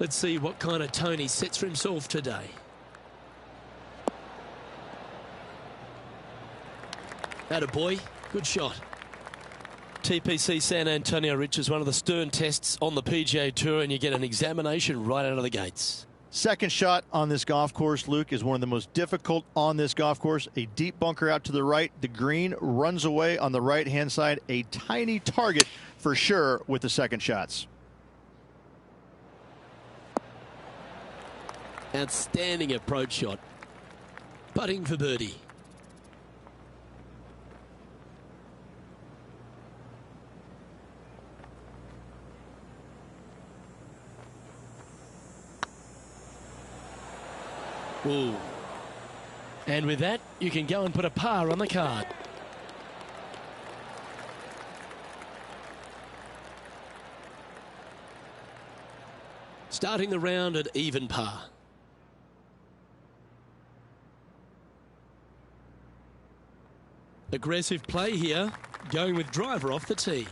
Let's see what kind of tone he sets for himself today. Attaboy, good shot. TPC San Antonio, Rich, is one of the stern tests on the PGA Tour, and you get an examination right out of the gates. Second shot on this golf course, Luke, is one of the most difficult on this golf course. A deep bunker out to the right. The green runs away on the right-hand side. A tiny target for sure with the second shots. Outstanding approach shot. Putting for birdie. Ooh. And with that, you can go and put a par on the card. Starting the round at even par. Aggressive play here, going with driver off the tee.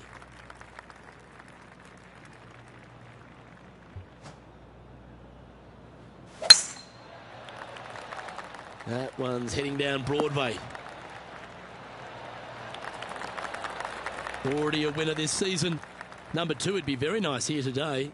That one's heading down Broadway. Already a winner this season. Number 2 would be very nice here today.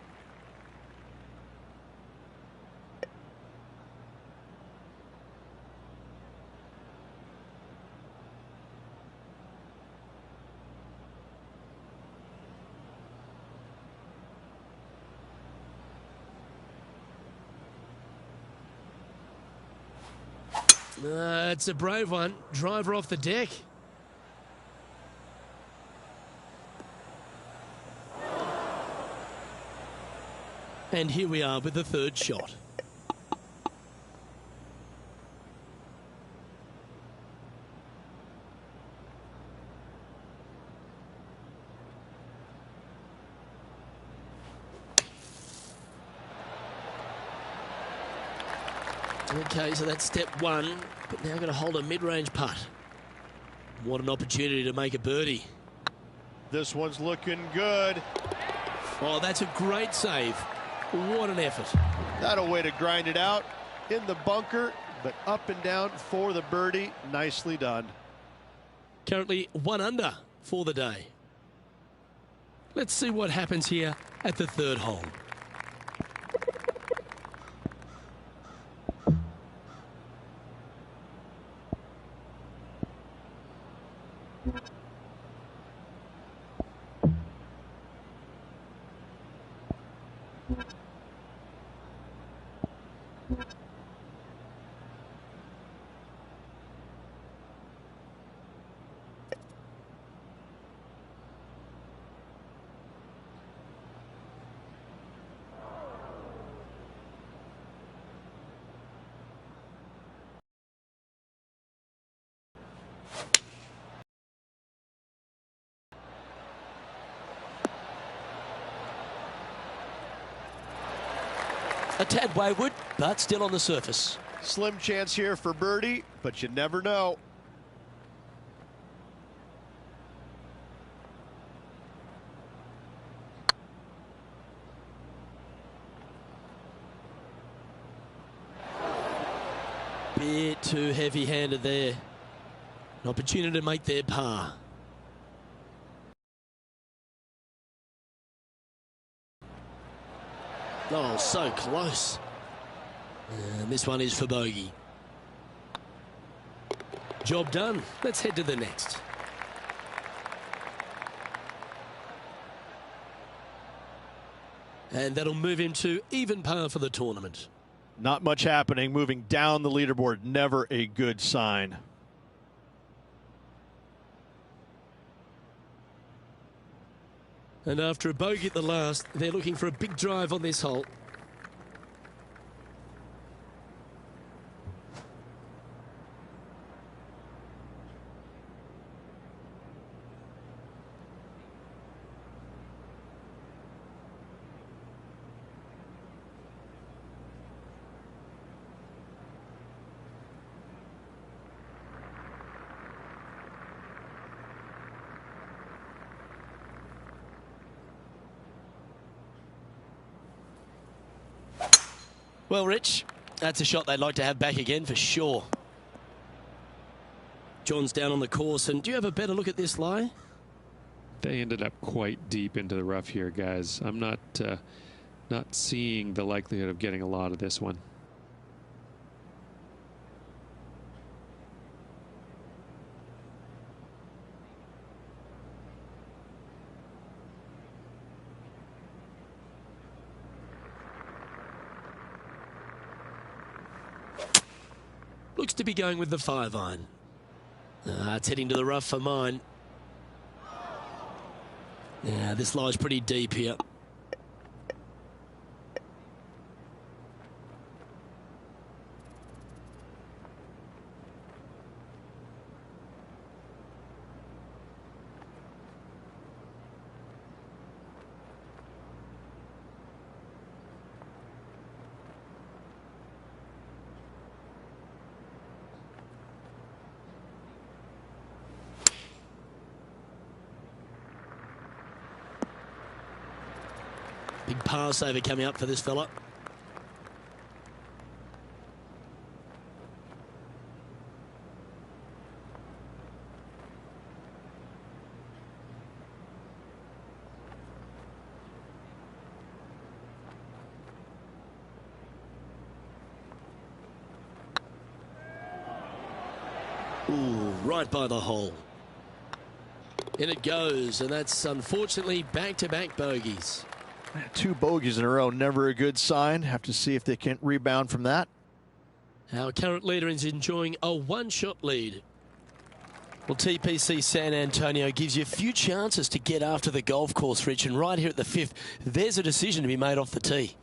It's a brave one. Driver off the deck. And here we are with the third shot. Okay, so that's step 1, but now going to hold a mid-range putt. What an opportunity to make a birdie. This one's looking good. Oh, that's a great save. What an effort. That a way to grind it out in the bunker, but up and down for the birdie. Nicely done. Currently 1 under for the day. Let's see what happens here at the third hole. A tad wayward, but still on the surface. Slim chance here for birdie, but you never know. Bit too heavy-handed there. An opportunity to make their par. Oh, so close. And this one is for bogey. Job done. Let's head to the next. And that'll move him to even par for the tournament. Not much happening. Moving down the leaderboard, never a good sign. And after a bogey at the last, they're looking for a big drive on this hole. Well, Rich, that's a shot they'd like to have back again for sure. John's down on the course, and do you have a better look at this lie? They ended up quite deep into the rough here, guys. I'm not seeing the likelihood of getting a lot of this one. Looks to be going with the 5-iron. It's heading to the rough for mine. Yeah, this lie's pretty deep here. Big pass over coming up for this fella. Ooh, right by the hole. In it goes, and that's unfortunately back-to-back bogeys. 2 bogeys in a row, never a good sign. Have to see if they can rebound from that. Our current leader is enjoying a 1-shot lead. Well, TPC San Antonio gives you a few chances to get after the golf course, Rich, and right here at the 5th, there's a decision to be made off the tee.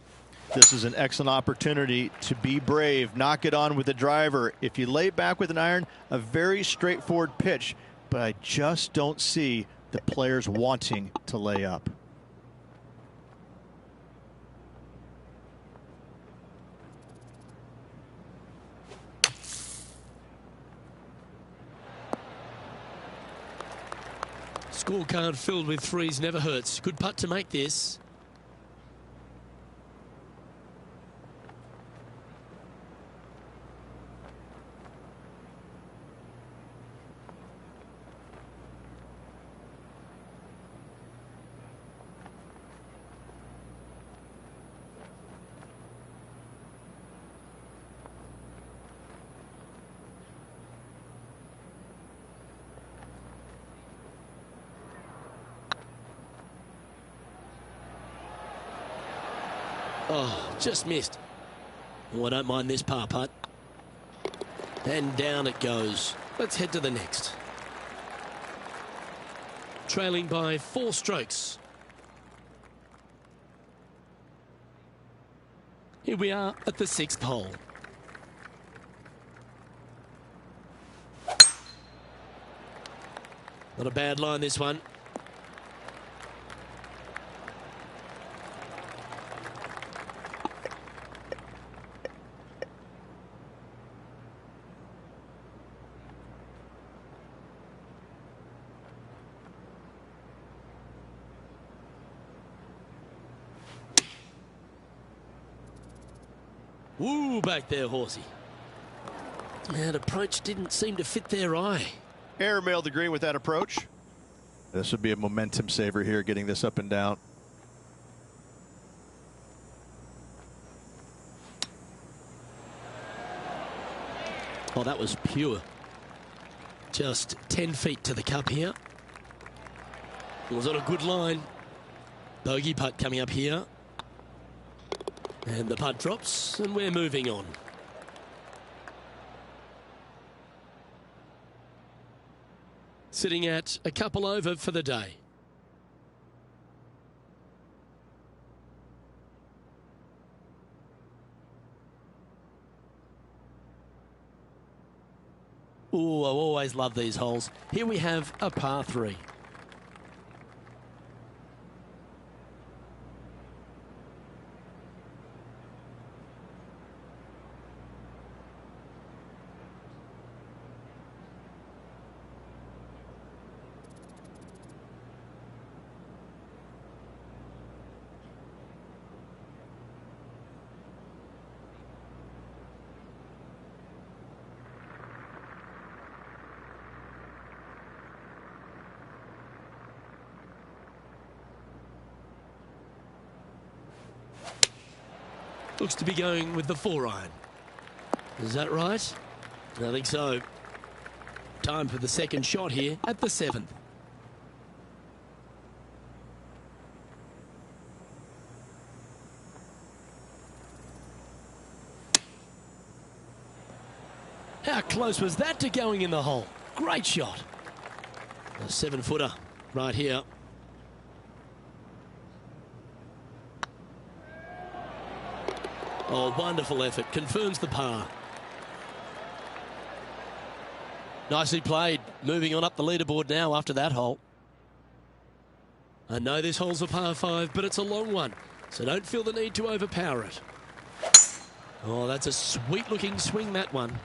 This is an excellent opportunity to be brave, knock it on with the driver. If you lay back with an iron, a very straightforward pitch, but I just don't see the players wanting to lay up. Scorecard filled with threes never hurts. Good putt to make this. Oh, just missed. Oh, I don't mind this par putt. And down it goes. Let's head to the next. Trailing by 4 strokes. Here we are at the 6th hole. Not a bad line, this one. Woo, back there, horsey. That approach didn't seem to fit their eye. Airmailed the green with that approach. This would be a momentum saver here, getting this up and down. Oh, that was pure. Just 10 feet to the cup here. It was on a good line. Bogey putt coming up here. And the putt drops, and we're moving on. Sitting at a couple over for the day. Ooh, I always love these holes. Here we have a par 3. Looks to be going with the 4-iron. Is that right? I think so. Time for the second shot here at the 7th. How close was that to going in the hole? Great shot. A 7-footer right here. Oh, wonderful effort. Confirms the par. Nicely played. Moving on up the leaderboard now after that hole. I know this hole's a par 5, but it's a long one, so don't feel the need to overpower it. Oh, that's a sweet-looking swing, that one.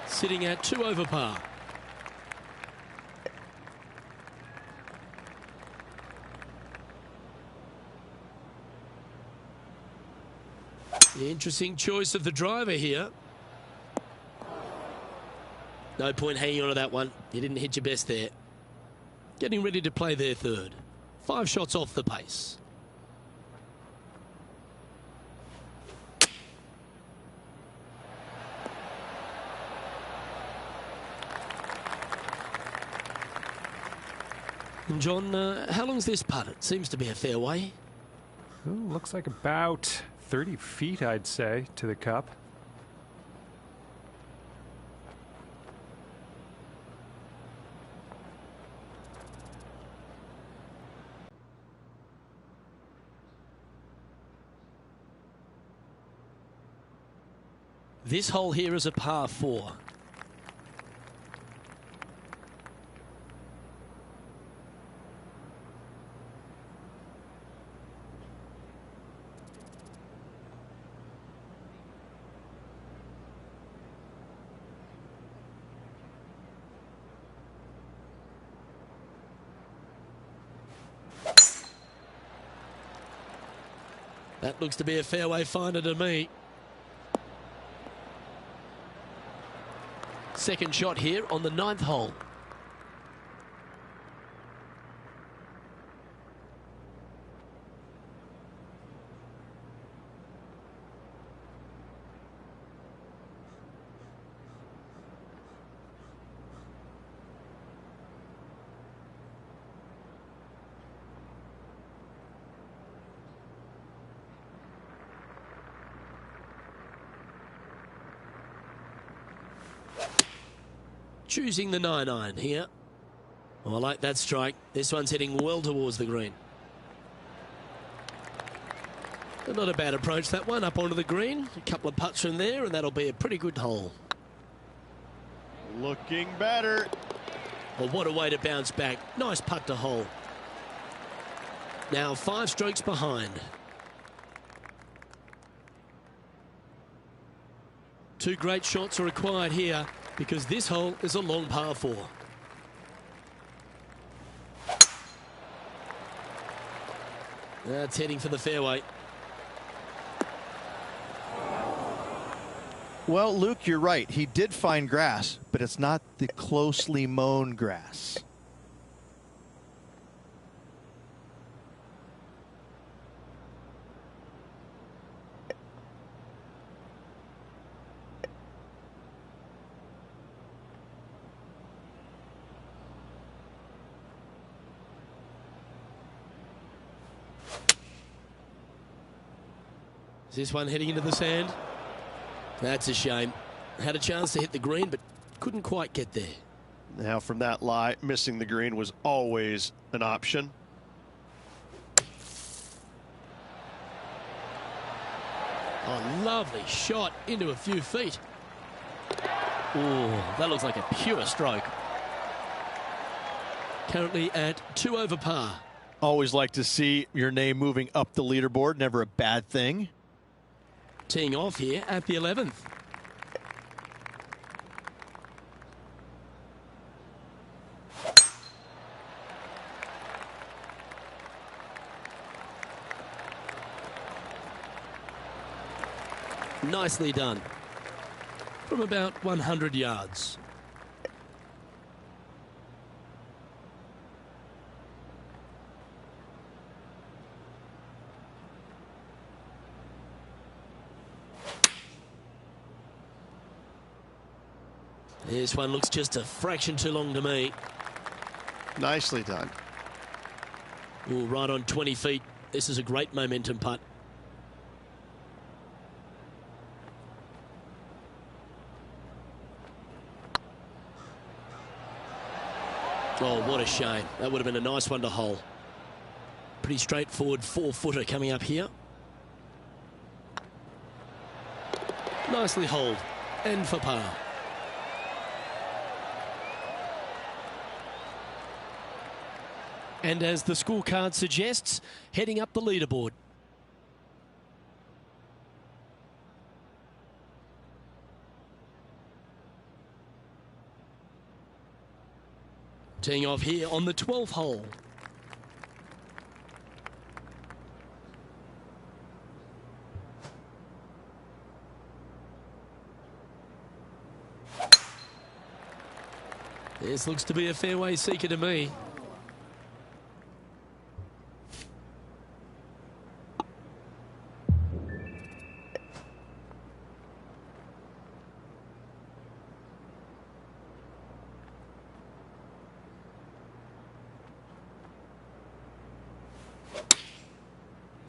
Sitting at 2 over par. The interesting choice of the driver here. No point hanging on to that one. You didn't hit your best there. Getting ready to play their third. 5 shots off the pace. And John, how long's this putt? It seems to be a fair way. Ooh, looks like about 30 feet, I'd say, to the cup. This hole here is a par 4. That looks to be a fairway finder to me. Second shot here on the 9th hole. Choosing the 9-iron here. Oh, I like that strike. This one's heading well towards the green. But not a bad approach, that one, up onto the green. A couple of putts from there, and that'll be a pretty good hole. Looking better. Well, what a way to bounce back. Nice putt to hole. Now 5 strokes behind. 2 great shots are required here, because this hole is a long par 4. That's heading for the fairway. Well, Luke, you're right. He did find grass, but it's not the closely mown grass. Is this one heading into the sand? That's a shame. Had a chance to hit the green, but couldn't quite get there. Now, from that lie, missing the green was always an option. Oh, lovely shot into a few feet. Oh, that looks like a pure stroke. Currently at 2 over par. Always like to see your name moving up the leaderboard. Never a bad thing. Teeing off here at the 11th. Nicely done. From about 100 yards. This one looks just a fraction too long to me. Nicely done. Ooh, right on 20 feet. This is a great momentum putt. Oh, what a shame. That would have been a nice one to hole. Pretty straightforward 4-footer coming up here. Nicely holed. And for par. And as the scorecard suggests, heading up the leaderboard. Teeing off here on the 12th hole. This looks to be a fairway seeker to me.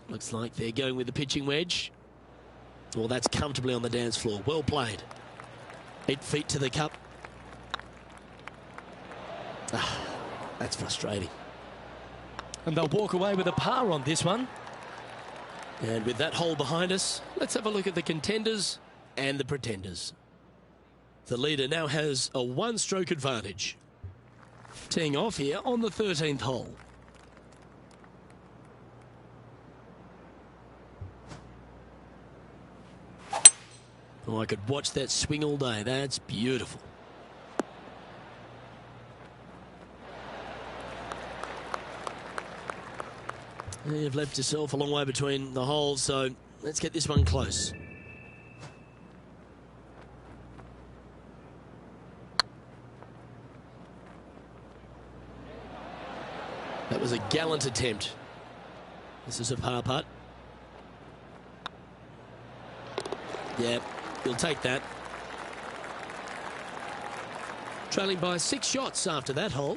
Looks like they're going with the pitching wedge. Well, that's comfortably on the dance floor. Well played. 8 feet to the cup. That's frustrating. And they'll walk away with a par on this one. And with that hole behind us, let's have a look at the contenders and the pretenders. The leader now has a one-stroke advantage. Teeing off here on the 13th hole. Oh, I could watch that swing all day. That's beautiful. You've left yourself a long way between the holes, so let's get this one close. That was a gallant attempt. This is a par putt. Yeah, he'll take that. Trailing by 6 shots after that hole.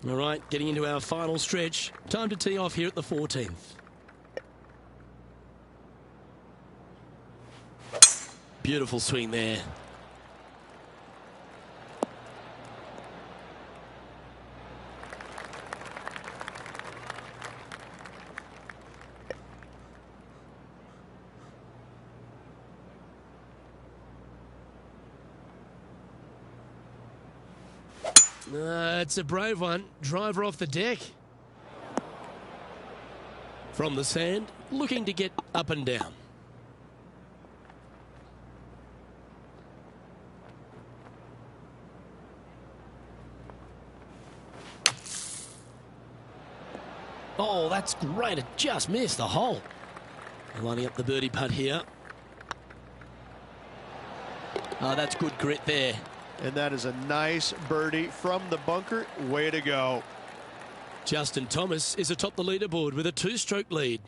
All right, getting into our final stretch. Time to tee off here at the 14th. Beautiful swing there. It's a brave one. Driver off the deck. From the sand, looking to get up and down. Oh, that's great. It just missed the hole. Lining up the birdie putt here. Oh, that's good grit there. And that is a nice birdie from the bunker. Way to go. Justin Thomas is atop the leaderboard with a 2-stroke lead.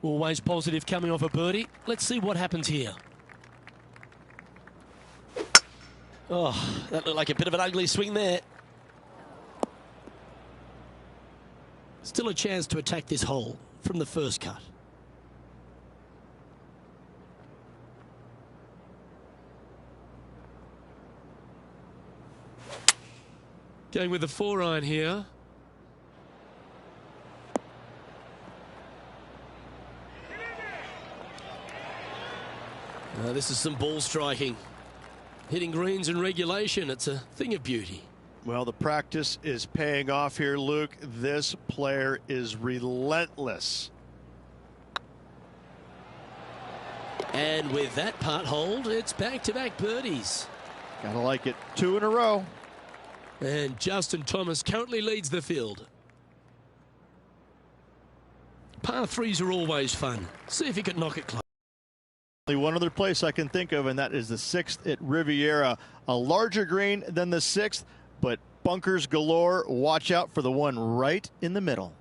Always positive coming off a birdie. Let's see what happens here. Oh, that looked like a bit of an ugly swing there. Still a chance to attack this hole from the first cut. Going with the 4-iron here. This is some ball striking. Hitting greens in regulation, it's a thing of beauty. Well, the practice is paying off here, Luke. This player is relentless. And with that putt hold, it's back-to-back birdies. Gotta like it. 2 in a row. And Justin Thomas currently leads the field. Par 3s are always fun. See if he can knock it close. Only one other place I can think of, and that is the 6th at Riviera. A larger green than the 6th, but bunkers galore. Watch out for the one right in the middle.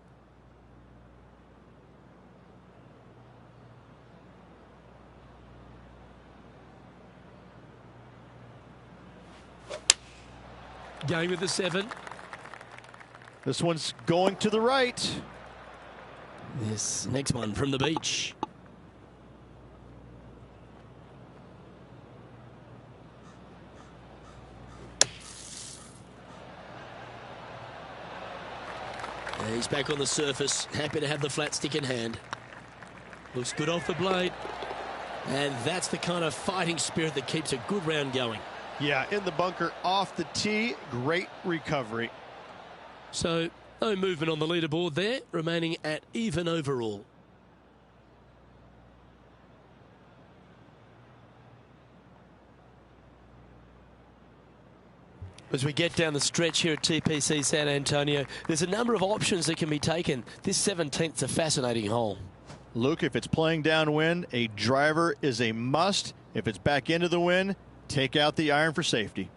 going with the 7. This one's going to the right. This next one from the beach. He's back on the surface, happy to have the flat stick in hand. Looks good off the blade. And that's the kind of fighting spirit that keeps a good round going. Yeah, in the bunker, off the tee, great recovery. So, no movement on the leaderboard there, remaining at even overall. As we get down the stretch here at TPC San Antonio, there's a number of options that can be taken. This 17th's a fascinating hole. Luke, if it's playing downwind, a driver is a must. If it's back into the wind, take out the iron for safety.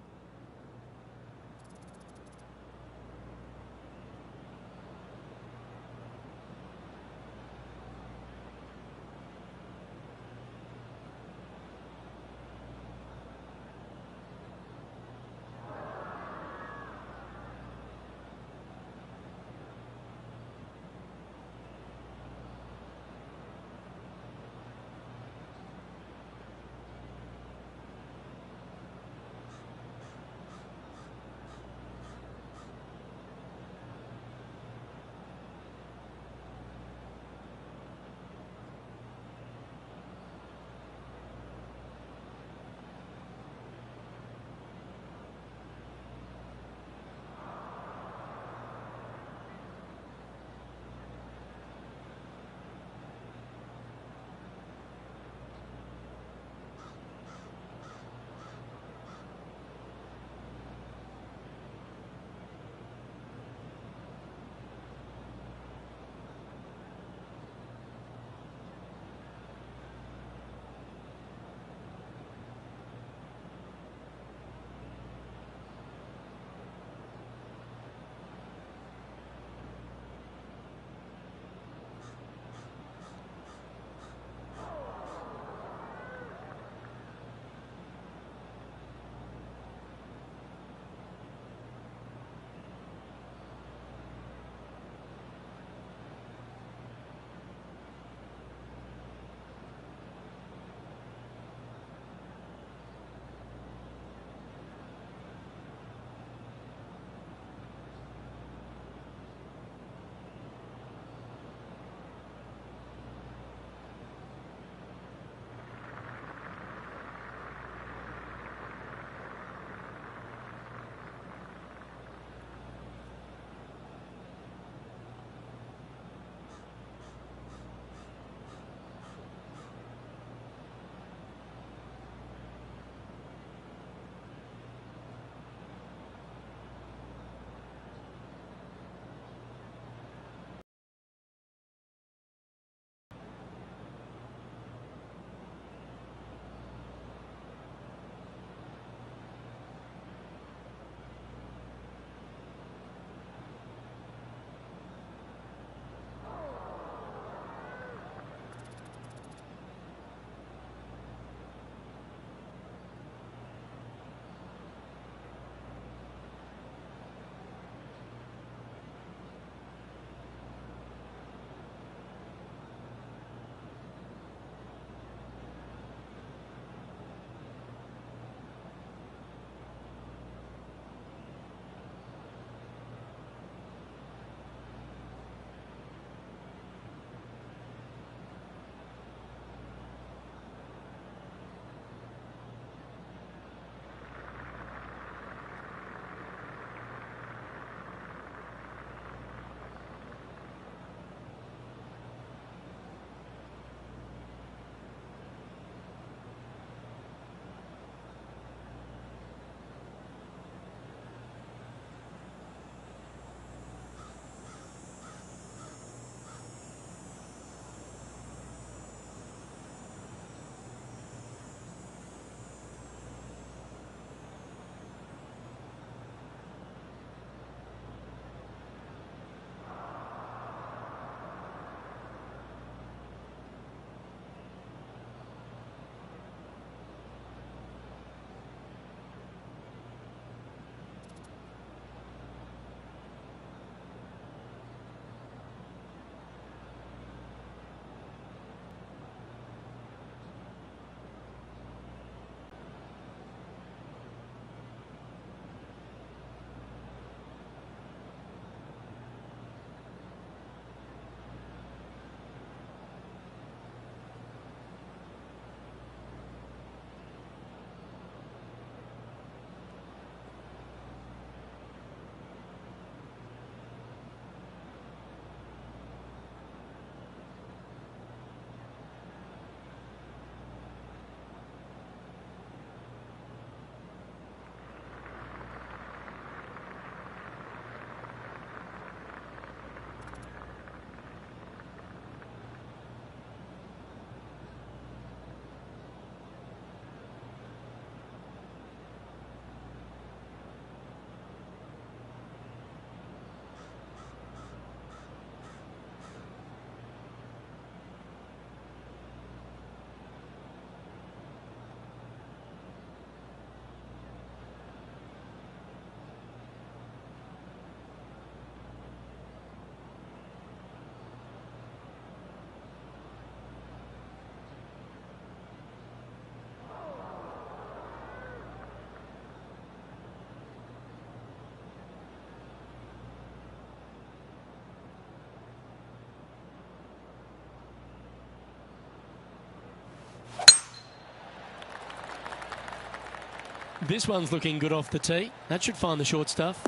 This one's looking good off the tee. That should find the short stuff.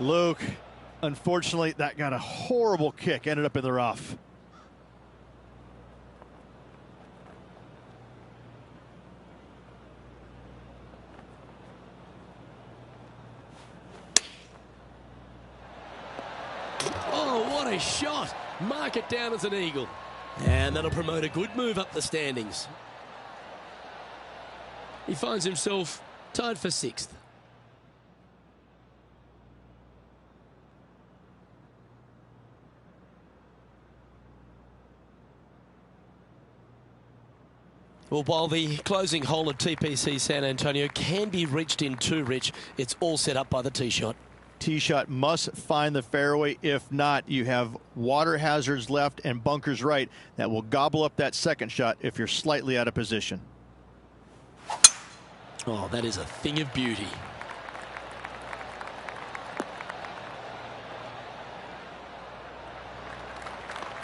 Luke, unfortunately, that got a horrible kick. Ended up in the rough. Oh, what a shot. Mark it down as an eagle. And that'll promote a good move up the standings. He finds himself tied for 6th. Well, while the closing hole of TPC San Antonio can be reached in 2, Rich, it's all set up by the tee shot. Tee shot must find the fairway. If not, you have water hazards left and bunkers right that will gobble up that second shot if you're slightly out of position. Oh, that is a thing of beauty.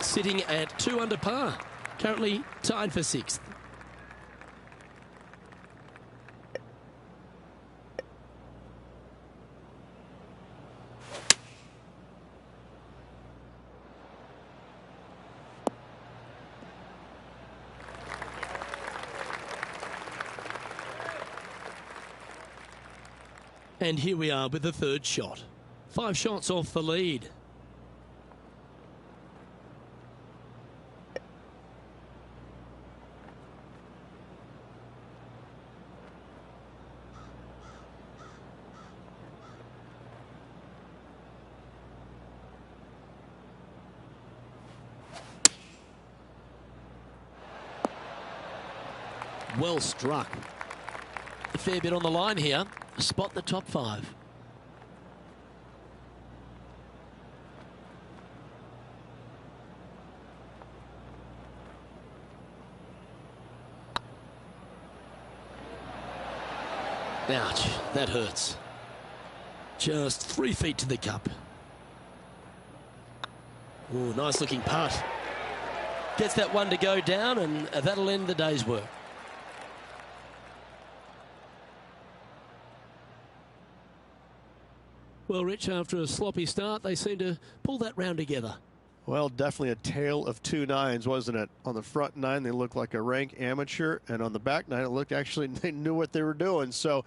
Sitting at 2 under par, currently tied for 6th. And here we are with the 3rd shot. 5 shots off the lead. Well struck. A fair bit on the line here. Spot the top 5. Ouch, that hurts. Just 3 feet to the cup. Ooh, nice looking putt. Gets that one to go down, and that'll end the day's work. Well, Rich, after a sloppy start, they seem to pull that round together. Well, definitely a tale of 2 nines, wasn't it? On the front 9, they looked like a rank amateur, and on the back 9, it looked actually they knew what they were doing. So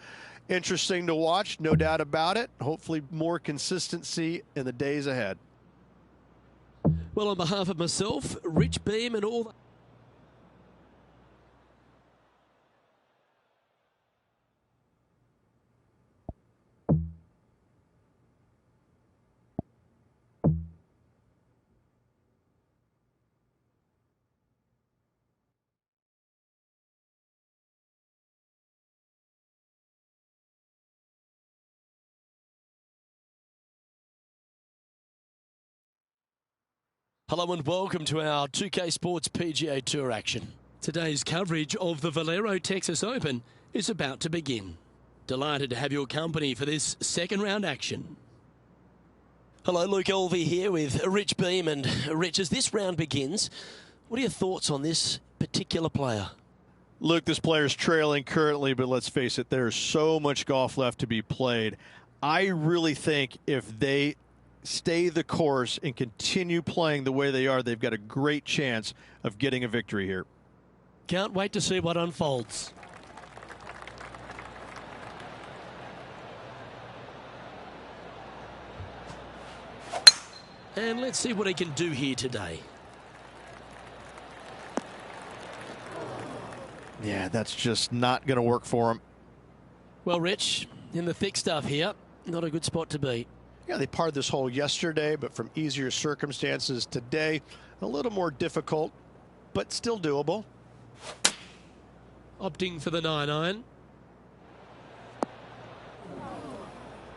interesting to watch, no doubt about it. Hopefully more consistency in the days ahead. Well, on behalf of myself, Rich Beam, and all Hello and welcome to our 2K Sports PGA Tour action. Today's coverage of the Valero Texas Open is about to begin. Delighted to have your company for this 2nd round action. Hello, Luke Elvey here with Rich Beam. And Rich, as this round begins, what are your thoughts on this particular player? Luke, this player's trailing currently, but let's face it, there's so much golf left to be played. I really think if they stay the course and continue playing the way they are, they've got a great chance of getting a victory here. Can't wait to see what unfolds. And let's see what he can do here today. Yeah, that's just not going to work for him. Well, Rich, in the thick stuff here, not a good spot to be. Yeah, they parred this hole yesterday, but from easier circumstances today, a little more difficult, but still doable. Opting for the 9-iron.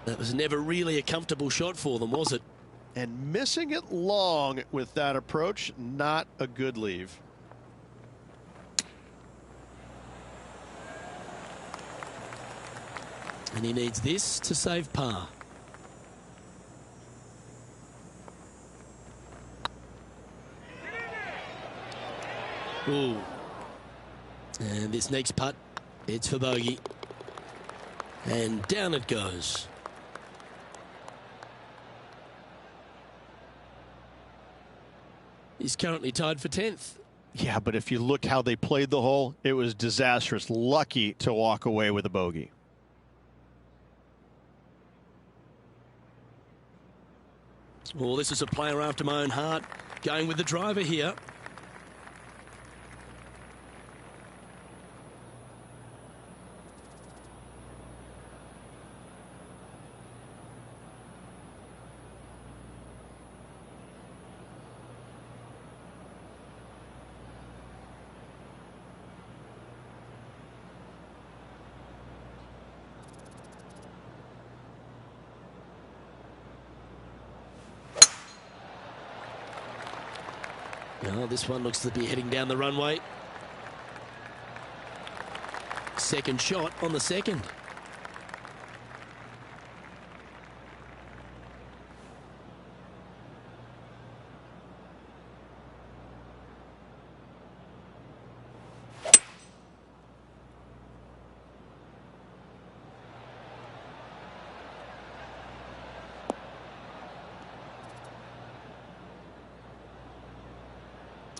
That was never really a comfortable shot for them, was it? And missing it long with that approach, not a good leave. And he needs this to save par. Ooh. And this next putt, it's for bogey. And down it goes. He's currently tied for 10th. Yeah, but if you look how they played the hole, it was disastrous. Lucky to walk away with a bogey. Well, this is a player after my own heart, going with the driver here. Well, this one looks to be heading down the runway. Second shot on the second.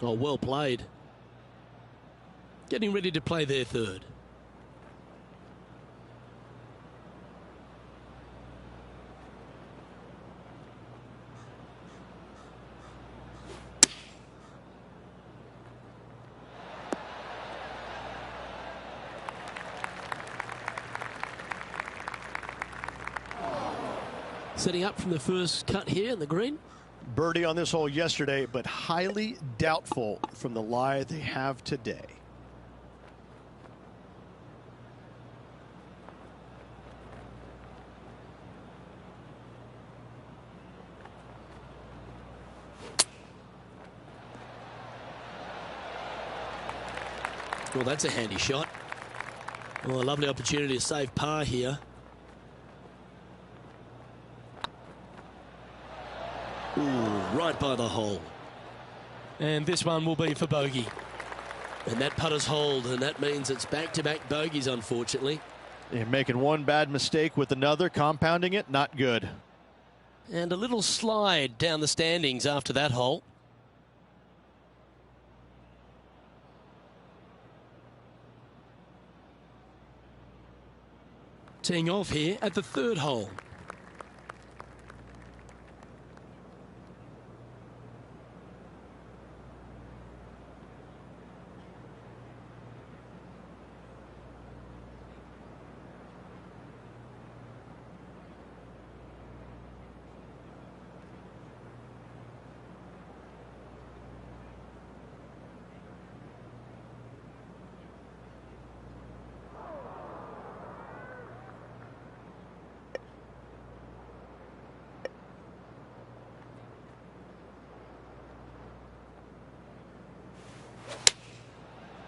Oh, well played. Getting ready to play their third. Setting up from the first cut here in the green. Birdie on this hole yesterday, but highly doubtful from the lie they have today. Well, that's a handy shot. Well, a lovely opportunity to save par here. Ooh, right by the hole. And this one will be for bogey. And that putter's hold, and that means it's back-to-back bogeys, unfortunately. You're making one bad mistake with another, compounding it, not good. And a little slide down the standings after that hole. Teeing off here at the third hole.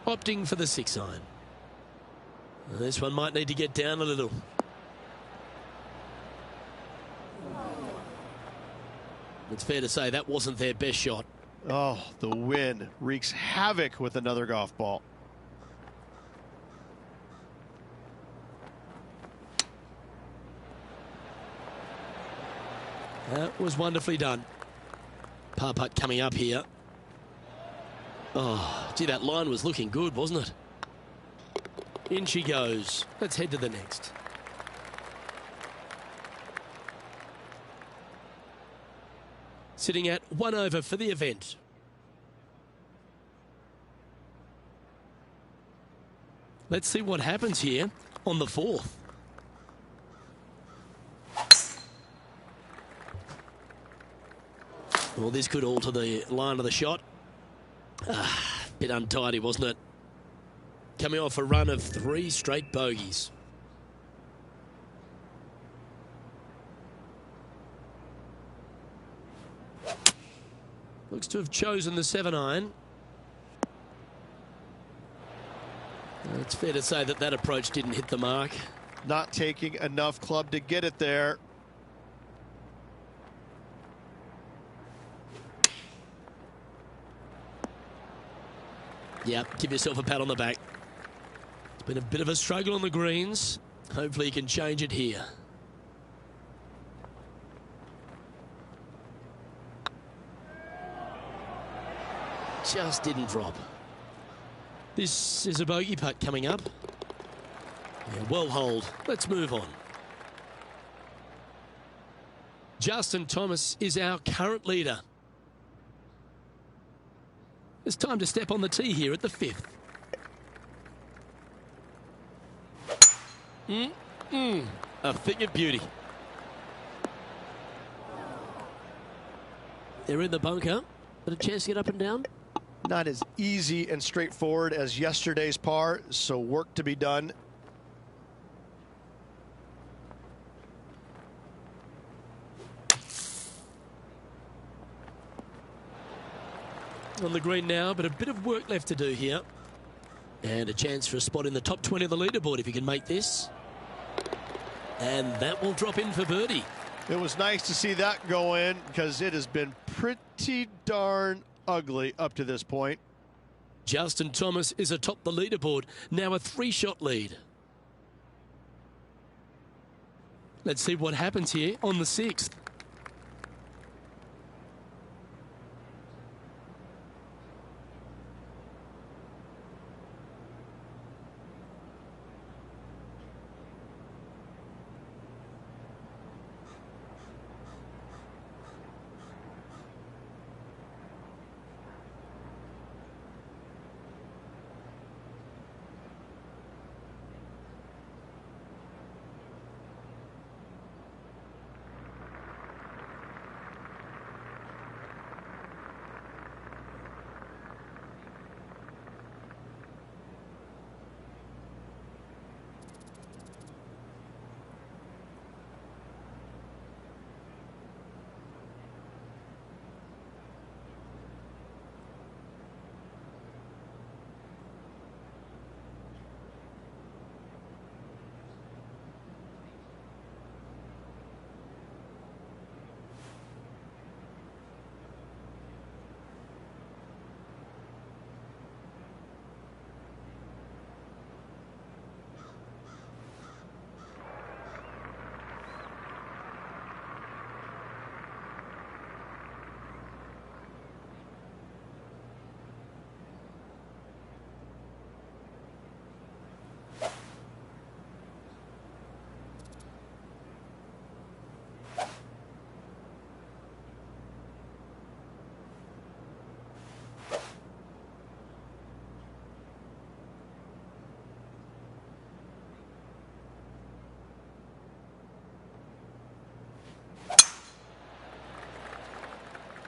Opting for the 6-iron. This one might need to get down a little. It's fair to say that wasn't their best shot. Oh, the wind wreaks havoc with another golf ball. That was wonderfully done. Par putt coming up here. Oh, gee, that line was looking good, wasn't it? In she goes. Let's head to the next. Sitting at 1 over for the event. Let's see what happens here on the fourth. Well, this could alter the line of the shot. Bit untidy, wasn't it? Coming off a run of 3 straight bogeys. Looks to have chosen the 7-iron. It's fair to say that that approach didn't hit the mark. Not taking enough club to get it there. Yeah, give yourself a pat on the back. Been a bit of a struggle on the greens. Hopefully he can change it here. Just didn't drop. This is a bogey putt coming up. Yeah, well holed. Let's move on. Justin Thomas is our current leader. It's time to step on the tee here at the 5th. A thing of beauty. They're in the bunker. Got a chance to get up and down? Not as easy and straightforward as yesterday's par, so work to be done. On the green now, but a bit of work left to do here. And a chance for a spot in the top 20 of the leaderboard if you can make this. And that will drop in for birdie. It was nice to see that go in because it has been pretty darn ugly up to this point. Justin Thomas is atop the leaderboard, now a 3-shot lead. Let's see what happens here on the 6th.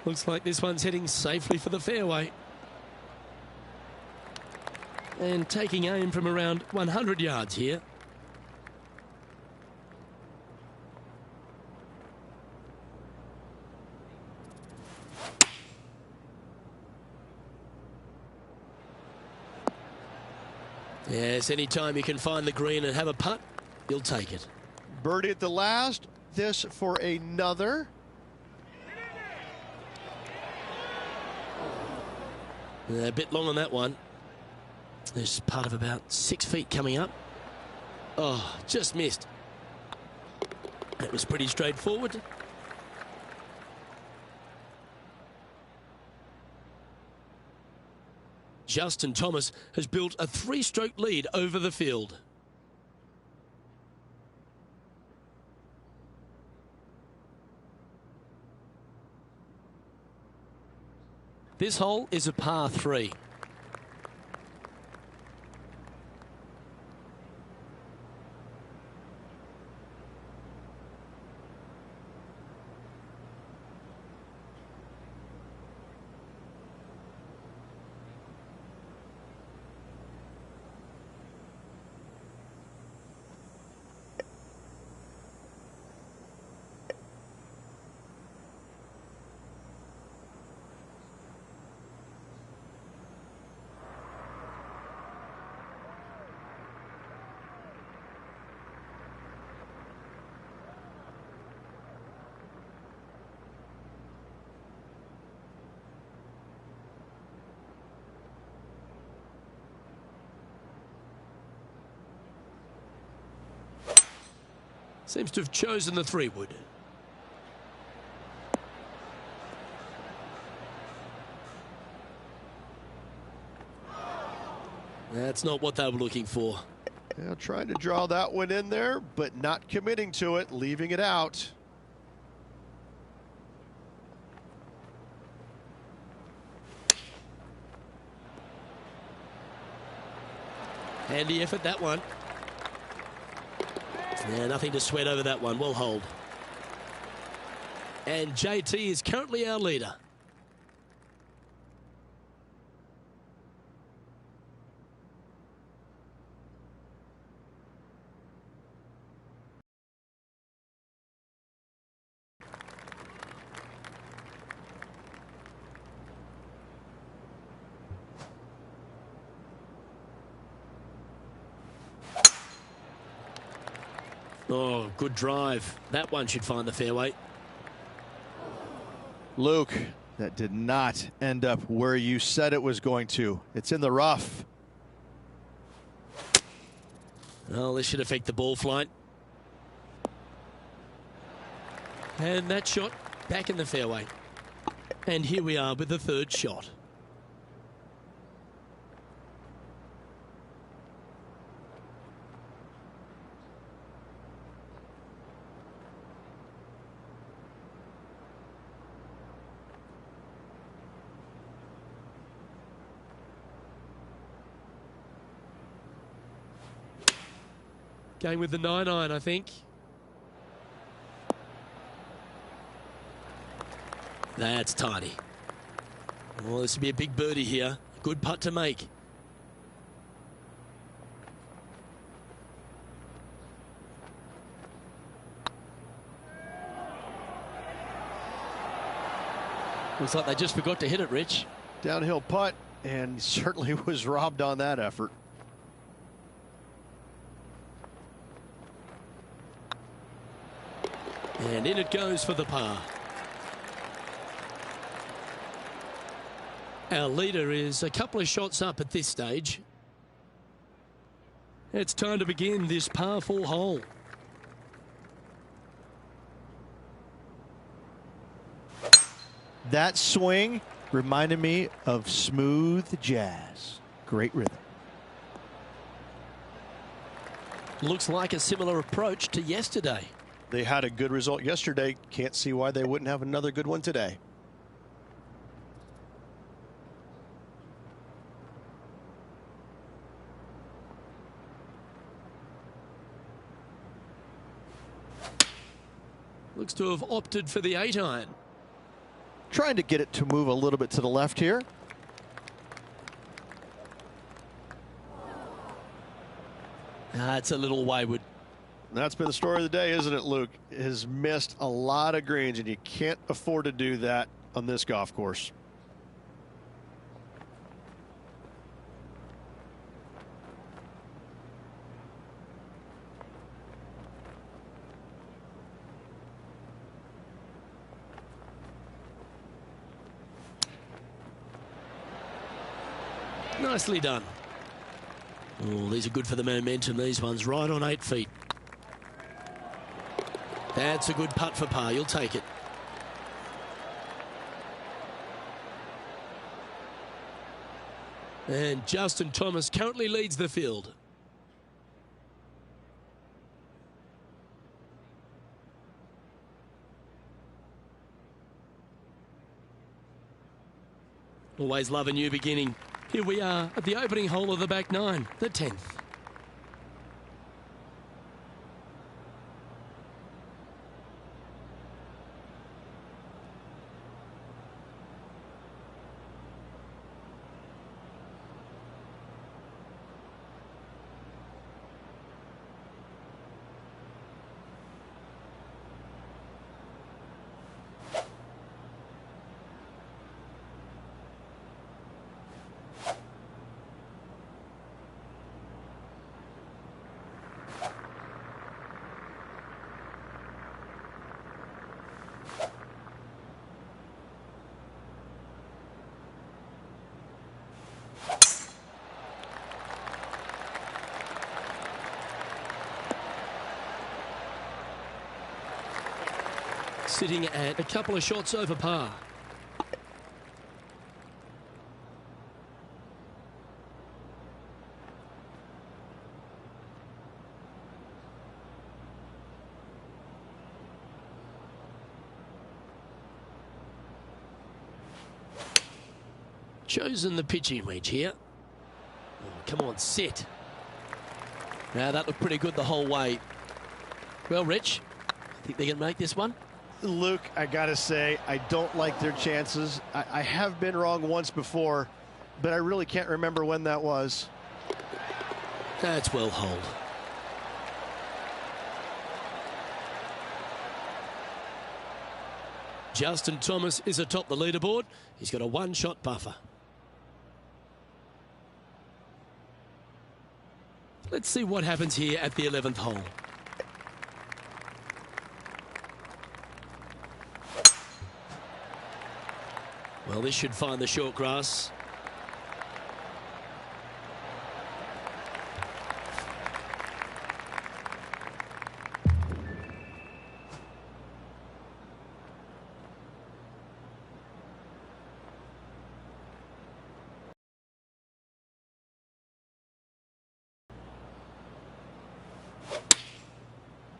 Looks like this one's heading safely for the fairway. And taking aim from around 100 yards here. Yes, anytime you can find the green and have a putt, you'll take it. Birdie at the last. This for another. A bit long on that one. There's part of about 6 feet coming up. Oh, just missed. That was pretty straightforward. Justin Thomas has built a 3-stroke lead over the field. This hole is a par 3. Seems to have chosen the 3-wood. That's not what they were looking for. Yeah, trying to draw that one in there, but not committing to it, leaving it out. Handy effort, that one. Yeah, nothing to sweat over that one. Well hold. And JT is currently our leader. Oh, good drive. That one should find the fairway. Luke, that did not end up where you said it was going to. It's in the rough. Well, this should affect the ball flight. And that shot back in the fairway. And here we are with the 3rd shot. Going with the 9-iron, I think. That's tiny. Well, this will be a big birdie here. Good putt to make. Looks like they just forgot to hit it, Rich. Downhill putt, and certainly was robbed on that effort. And in it goes for the par. Our leader is a couple of shots up at this stage. It's time to begin this par 4 hole. That swing reminded me of smooth jazz. Great rhythm. Looks like a similar approach to yesterday. They had a good result yesterday. Can't see why they wouldn't have another good one today. Looks to have opted for the 8-iron. Trying to get it to move a little bit to the left here. It's a little wayward. That's been the story of the day, isn't it, Luke? Has missed a lot of greens, and you can't afford to do that on this golf course. Nicely done. Oh, these are good for the momentum. These ones right on 8 feet. That's a good putt for par. You'll take it. And Justin Thomas currently leads the field. Always love a new beginning. Here we are at the opening hole of the back 9, the 10th. sitting at a couple of shots over par. Chosen the pitching wedge here. Oh, come on, sit. Now that looked pretty good the whole way. Well, Rich, I think they can make this one. Luke, I gotta say, I don't like their chances. I have been wrong once before, but I really can't remember when that was. That's well holed. Justin Thomas is atop the leaderboard. He's got a one-shot buffer. Let's see what happens here at the 11th hole. Well, this should find the short grass.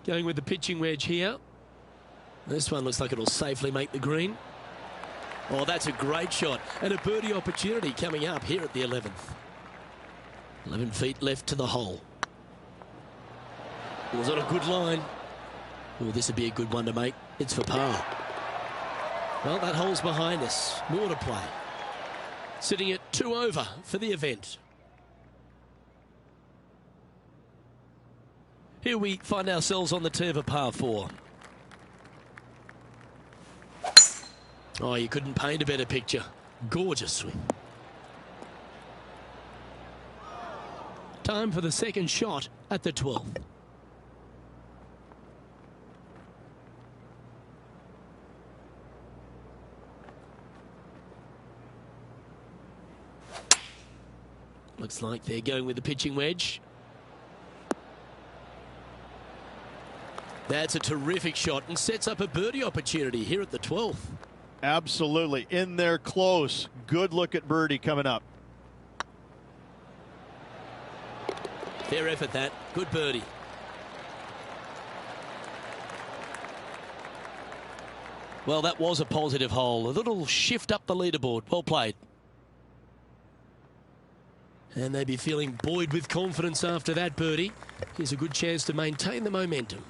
Going with the pitching wedge here. This one looks like it'll safely make the green. Oh, that's a great shot. And a birdie opportunity coming up here at the 11th. 11 feet left to the hole. Was on a good line. Oh, this would be a good one to make. It's for par. Well, that hole's behind us. More to play. Sitting at 2 over for the event. Here we find ourselves on the tee of a par 4. Oh, you couldn't paint a better picture. Gorgeous swing. Time for the second shot at the 12th. Looks like they're going with the pitching wedge. That's a terrific shot and sets up a birdie opportunity here at the 12th. Absolutely. In there close. Good look at birdie coming up. Fair effort, that. Good birdie. Well, that was a positive hole. A little shift up the leaderboard. Well played. And they'd be feeling buoyed with confidence after that birdie. Here's a good chance to maintain the momentum.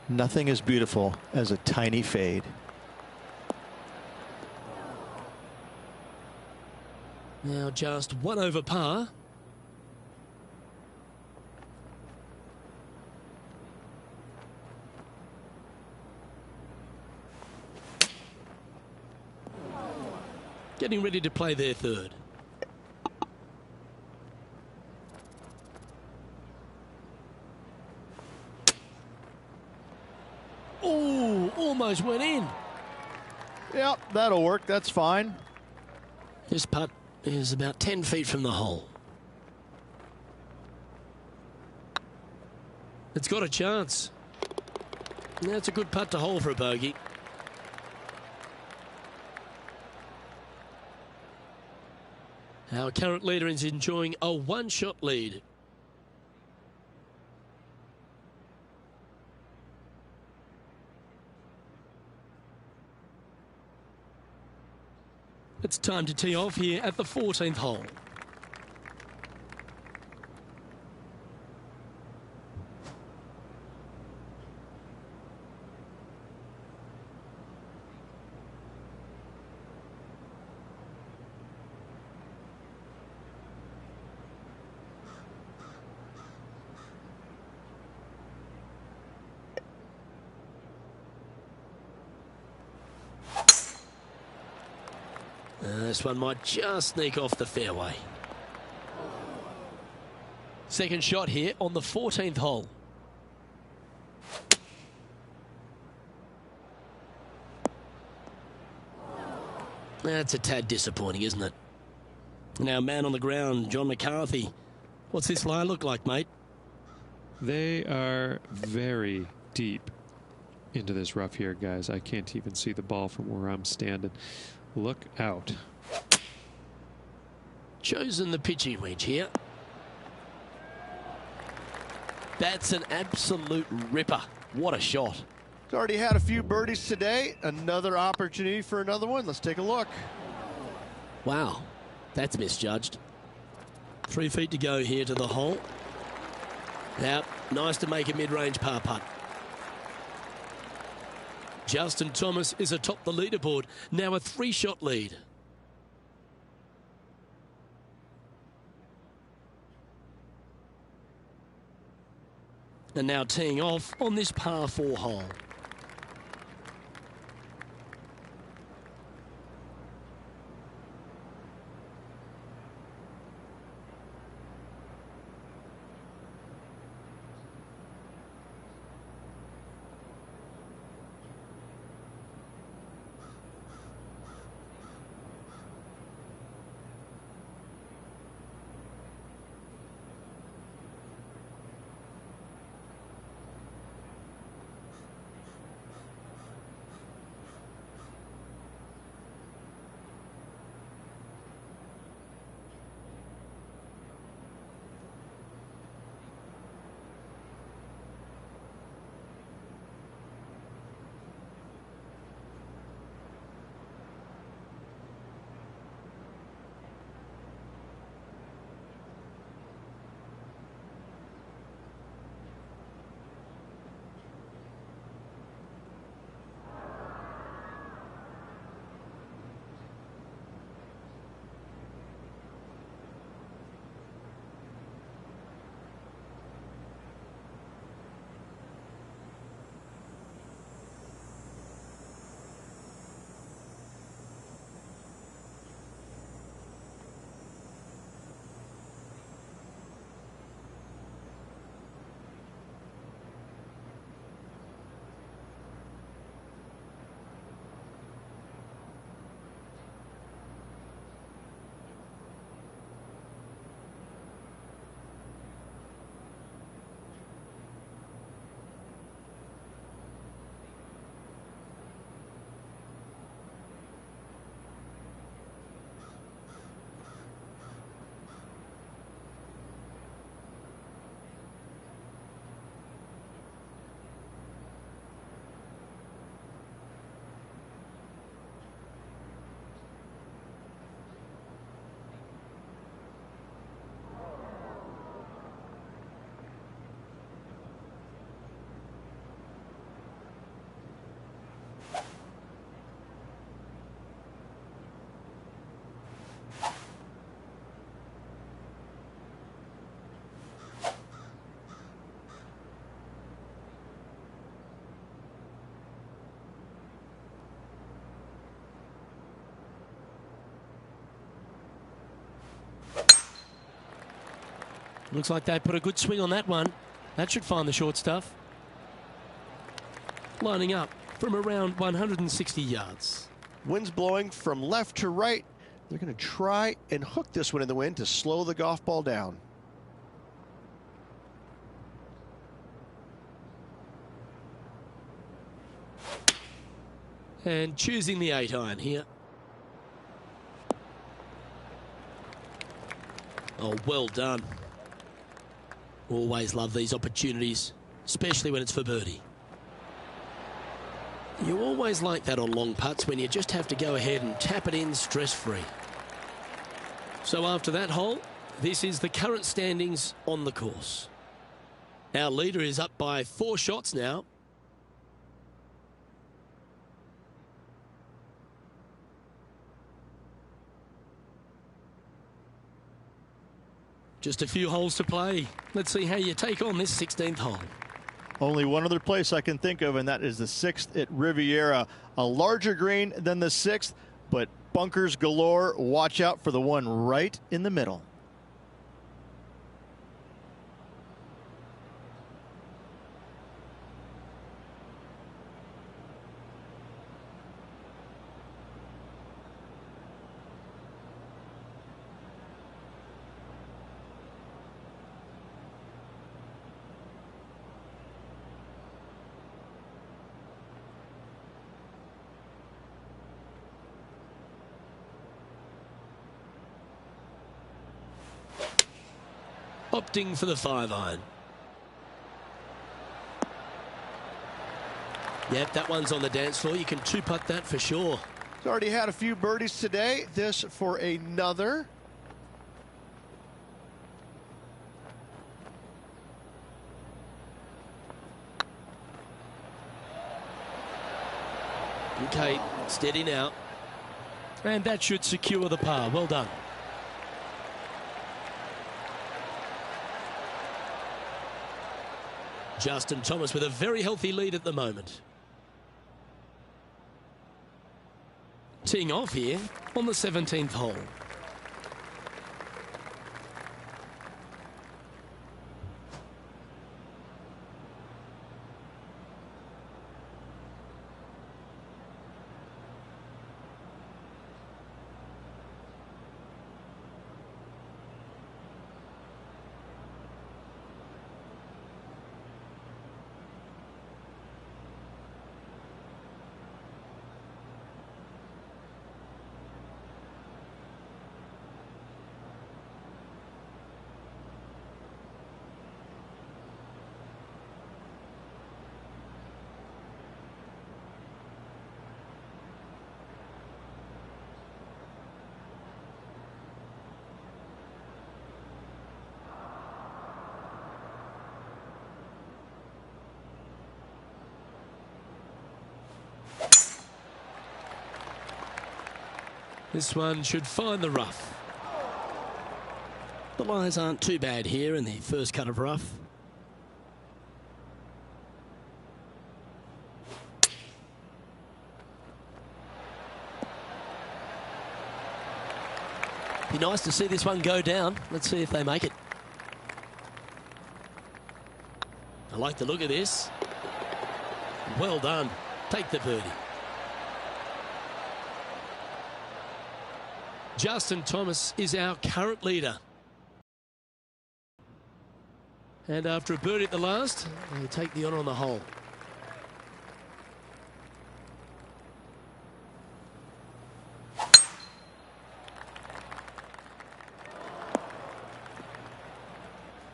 Nothing as beautiful as a tiny fade. Now just 1 over par. Getting ready to play their third. Oh, almost went in. Yep, that'll work. That's fine. This putt is about 10 feet from the hole. It's got a chance. That's a good putt to hole for a bogey. Our current leader is enjoying a one-shot lead. It's time to tee off here at the 14th hole. This one might just sneak off the fairway. Second shot here on the 14th hole. That's a tad disappointing, isn't it? Now, man on the ground, John McCarthy. What's this lie look like, mate? They are very deep into this rough here, guys. I can't even see the ball from where I'm standing. Look out. Chosen the pitching wedge here. That's an absolute ripper. What a shot. He's already had a few birdies today. Another opportunity for another one. Let's take a look. Wow, that's misjudged. 3 feet to go here to the hole. Now, nice to make a mid-range par putt. Justin Thomas is atop the leaderboard. Now a 3-shot lead. And now teeing off on this par 4 hole. Looks like they put a good swing on that one. That should find the short stuff. Lining up from around 160 yards. Wind's blowing from left to right. They're going to try and hook this one in the wind to slow the golf ball down. And choosing the 8-iron here. Oh, well done. Always love these opportunities, especially when it's for birdie. You always like that on long putts when you just have to go ahead and tap it in stress-free. So after that hole, this is the current standings on the course. Our leader is up by 4 shots now. Just a few holes to play. Let's see how you take on this 16th hole. Only one other place I can think of, and that is the 6th at Riviera. A larger green than the 6th, but bunkers galore. Watch out for the one right in the middle. opting for the 5-iron. Yep, that one's on the dance floor. You can two-putt that for sure. He's already had a few birdies today. This for another. Okay, steady now. And that should secure the par. Well done. Justin Thomas with a very healthy lead at the moment. Teeing off here on the 17th hole. This one should find the rough. The lies aren't too bad here in the first cut of rough. Be nice to see this one go down. Let's see if they make it. I like the look of this. Well done. Take the birdie. Justin Thomas is our current leader. And after a birdie at the last, they take the honour on the hole.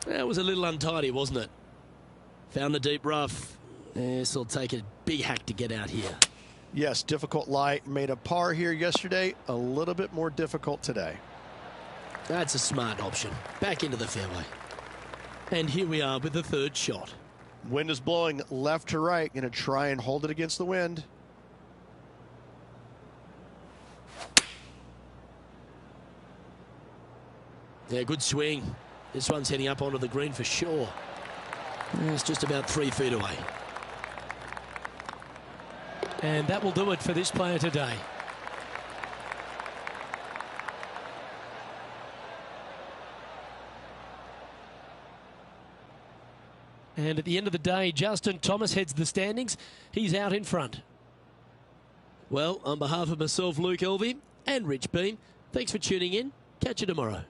That was a little untidy, wasn't it? Found the deep rough. This will take a big hack to get out here. Yes, difficult lie. Made a par here yesterday. A little bit more difficult today. That's a smart option. Back into the fairway. And here we are with the third shot. Wind is blowing left to right. Going to try and hold it against the wind. Yeah, good swing. This one's heading up onto the green for sure. It's just about 3 feet away. And that will do it for this player today. And at the end of the day, Justin Thomas heads the standings. He's out in front. Well, on behalf of myself, Luke Elvey, and Rich Beam, thanks for tuning in. Catch you tomorrow.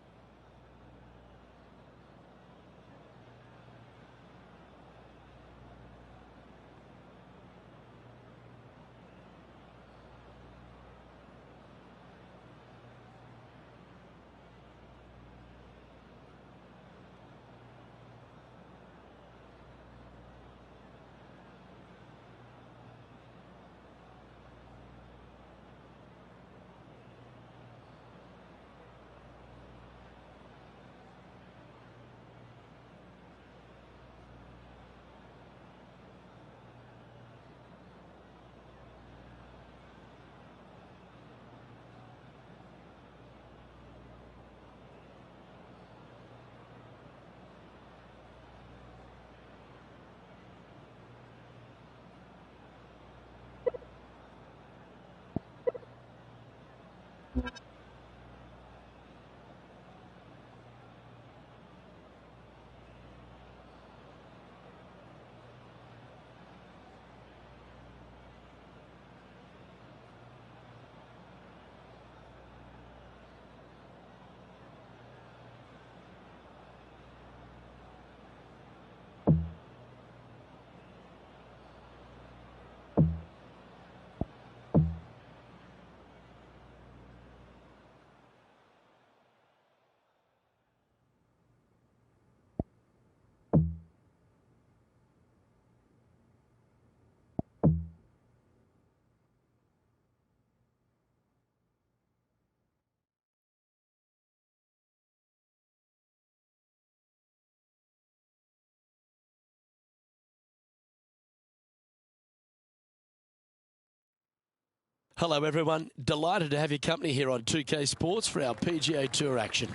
Hello everyone, delighted to have your company here on 2K Sports for our PGA Tour action.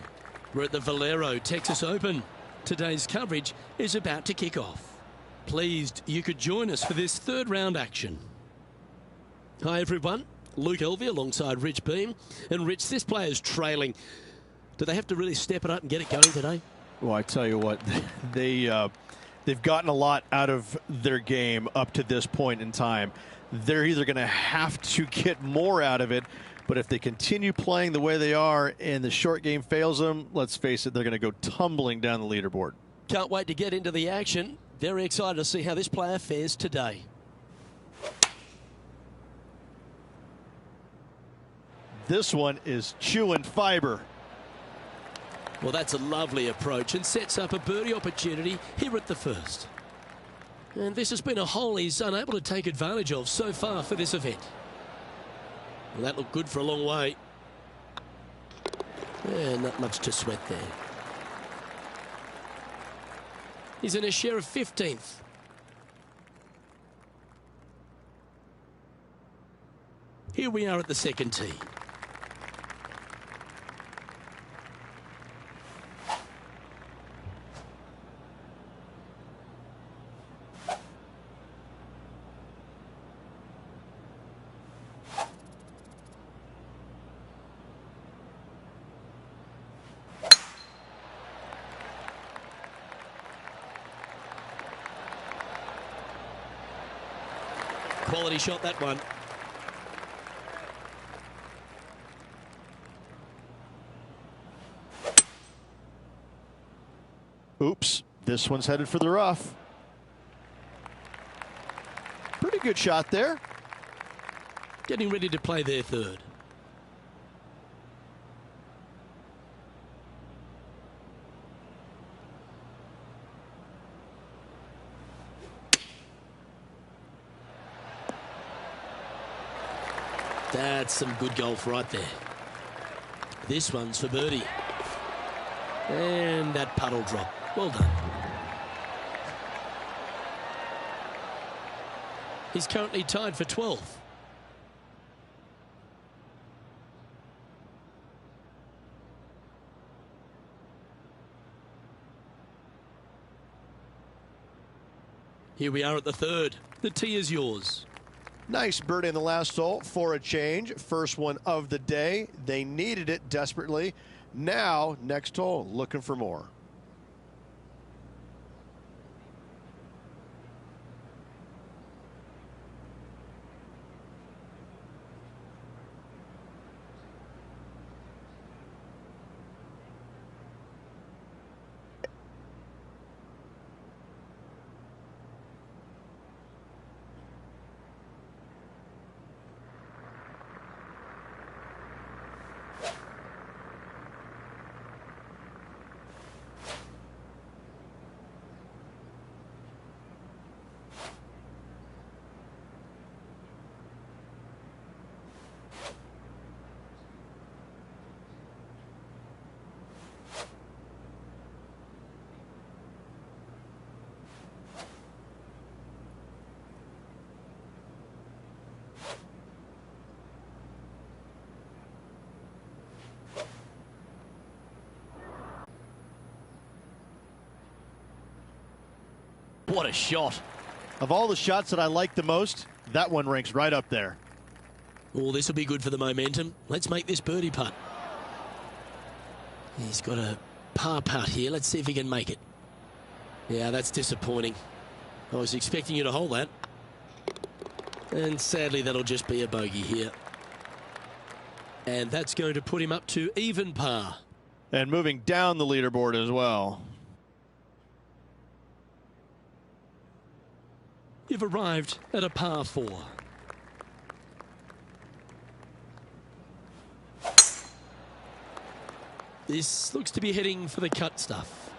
We're at the Valero Texas Open. Today's coverage is about to kick off. Pleased you could join us for this third round action. Hi everyone, Luke Elvey alongside Rich Beam. And Rich, this player's trailing. Do they have to really step it up and get it going today? Well, I tell you what, they've gotten a lot out of their game up to this point in time. They're either going to have to get more out of it, but if they continue playing the way they are and the short game fails them, let's face it, they're going to go tumbling down the leaderboard. Can't wait to get into the action. Very excited to see how this player fares today. This one is chewing fiber. Well, that's a lovely approach and sets up a birdie opportunity here at the first. And this has been a hole he's unable to take advantage of so far for this event. Well, that looked good for a long way. Yeah, not much to sweat there. He's in a share of 15th. Here we are at the second tee. Quality shot, that one. Oops, this one's headed for the rough. Pretty good shot there. Getting ready to play their third. That's some good golf right there. This one's for birdie. And that puddle drop. Well done. He's currently tied for 12th. Here we are at the third. The tee is yours. Nice birdie in the last hole for a change. First one of the day. They needed it desperately. Now, next hole, looking for more. What a shot. Of all the shots that I like the most, that one ranks right up there. Oh, this will be good for the momentum. Let's make this birdie putt. He's got a par putt here. Let's see if he can make it. Yeah, that's disappointing. I was expecting you to hold that. And sadly, that'll just be a bogey here. And that's going to put him up to even par. And moving down the leaderboard as well. You've arrived at a par 4. This looks to be heading for the cut stuff.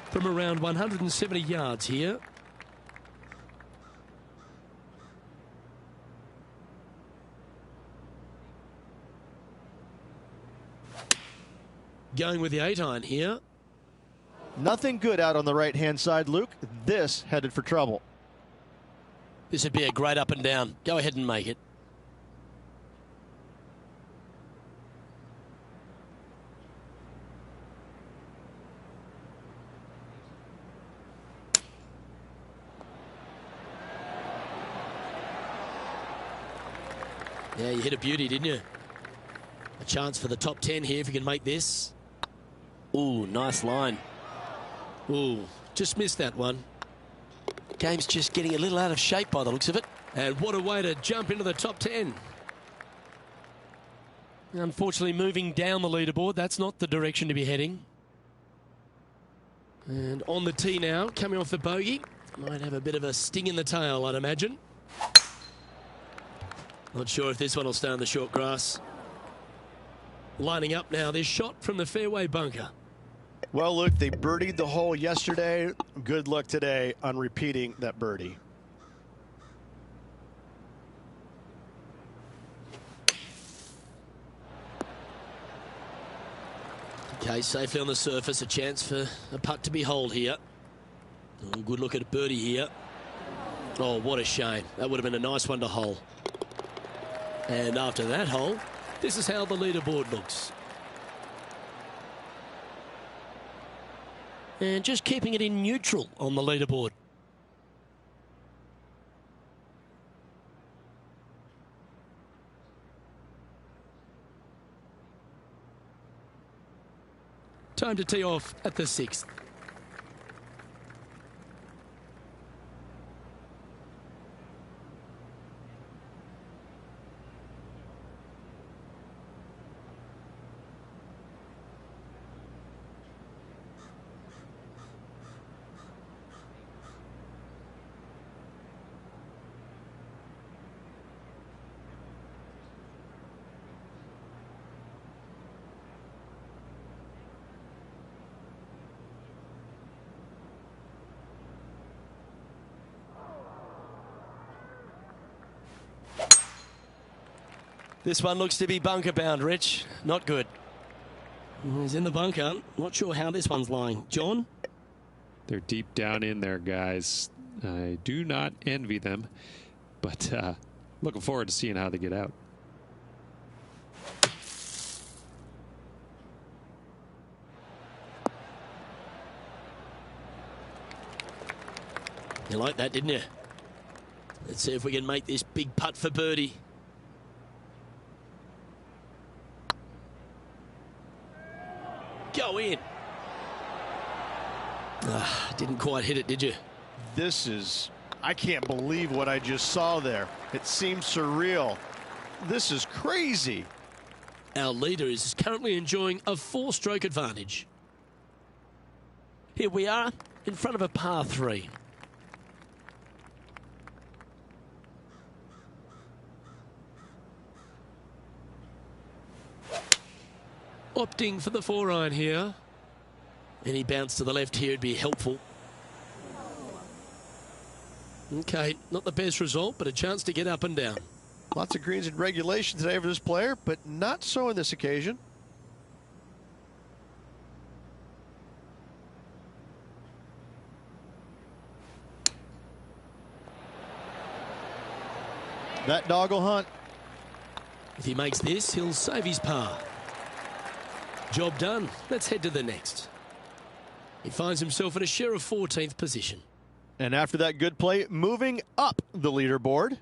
From around 170 yards here. Going with the 8-iron here. Nothing good out on the right-hand side, Luke. This headed for trouble. This would be a great up and down. Go ahead and make it. Yeah, you hit a beauty, didn't you? A chance for the top 10 here if you can make this. Ooh, nice line. Ooh, just missed that one. Game's just getting a little out of shape by the looks of it. And what a way to jump into the top 10. Unfortunately, moving down the leaderboard, that's not the direction to be heading. And on the tee now, coming off the bogey. Might have a bit of a sting in the tail, I'd imagine. Not sure if this one will stay on the short grass. Lining up now, this shot from the fairway bunker. Well, look, they birdied the hole yesterday. Good luck today on repeating that birdie. Okay, safely on the surface, a chance for a putt to be holed here. Oh, good look at a birdie here. Oh, what a shame. That would have been a nice one to hole. And after that hole, this is how the leaderboard looks. And just keeping it in neutral on the leaderboard. Time to tee off at the 6th. This one looks to be bunker bound, Rich. Not good. He's in the bunker. Not sure how this one's lying. John? They're deep down in there, guys. I do not envy them, but looking forward to seeing how they get out. You liked that, didn't you? Let's see if we can make this big putt for birdie. Go in. Didn't quite hit it, did you? This is, I can't believe what I just saw there. It seems surreal. This is crazy. Our leader is currently enjoying a 4-stroke advantage. Here we are in front of a par 3. Opting for the 4-iron here. Any bounce to the left here would be helpful. Okay, not the best result, but a chance to get up and down. Lots of greens in regulation today for this player, but not so on this occasion. That dog will hunt. If he makes this, he'll save his par. Job done. Let's head to the next. He finds himself in a share of 14th position. And after that good play, moving up the leaderboard.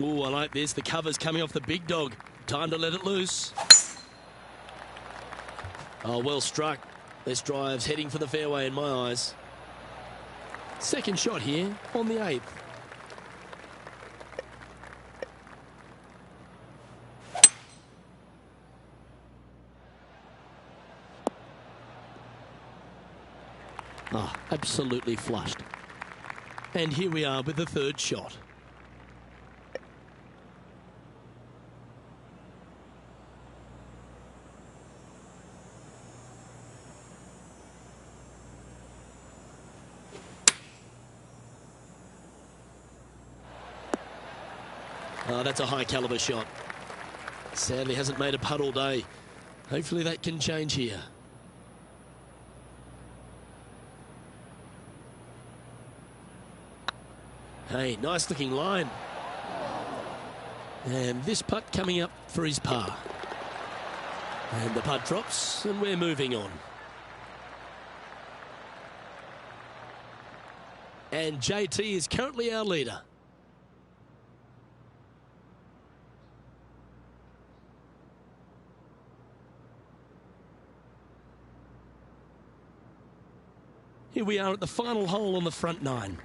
Oh, I like this. The cover's coming off the big dog. Time to let it loose. Oh, well struck. This drive's heading for the fairway in my eyes. Second shot here on the 8th. Ah, absolutely flushed. And here we are with the 3rd shot. Oh, that's a high caliber shot. Sadly hasn't made a putt all day. Hopefully that can change here. Hey, nice looking line. And this putt coming up for his par. And the putt drops, and we're moving on. And JT is currently our leader. Here we are at the final hole on the front nine.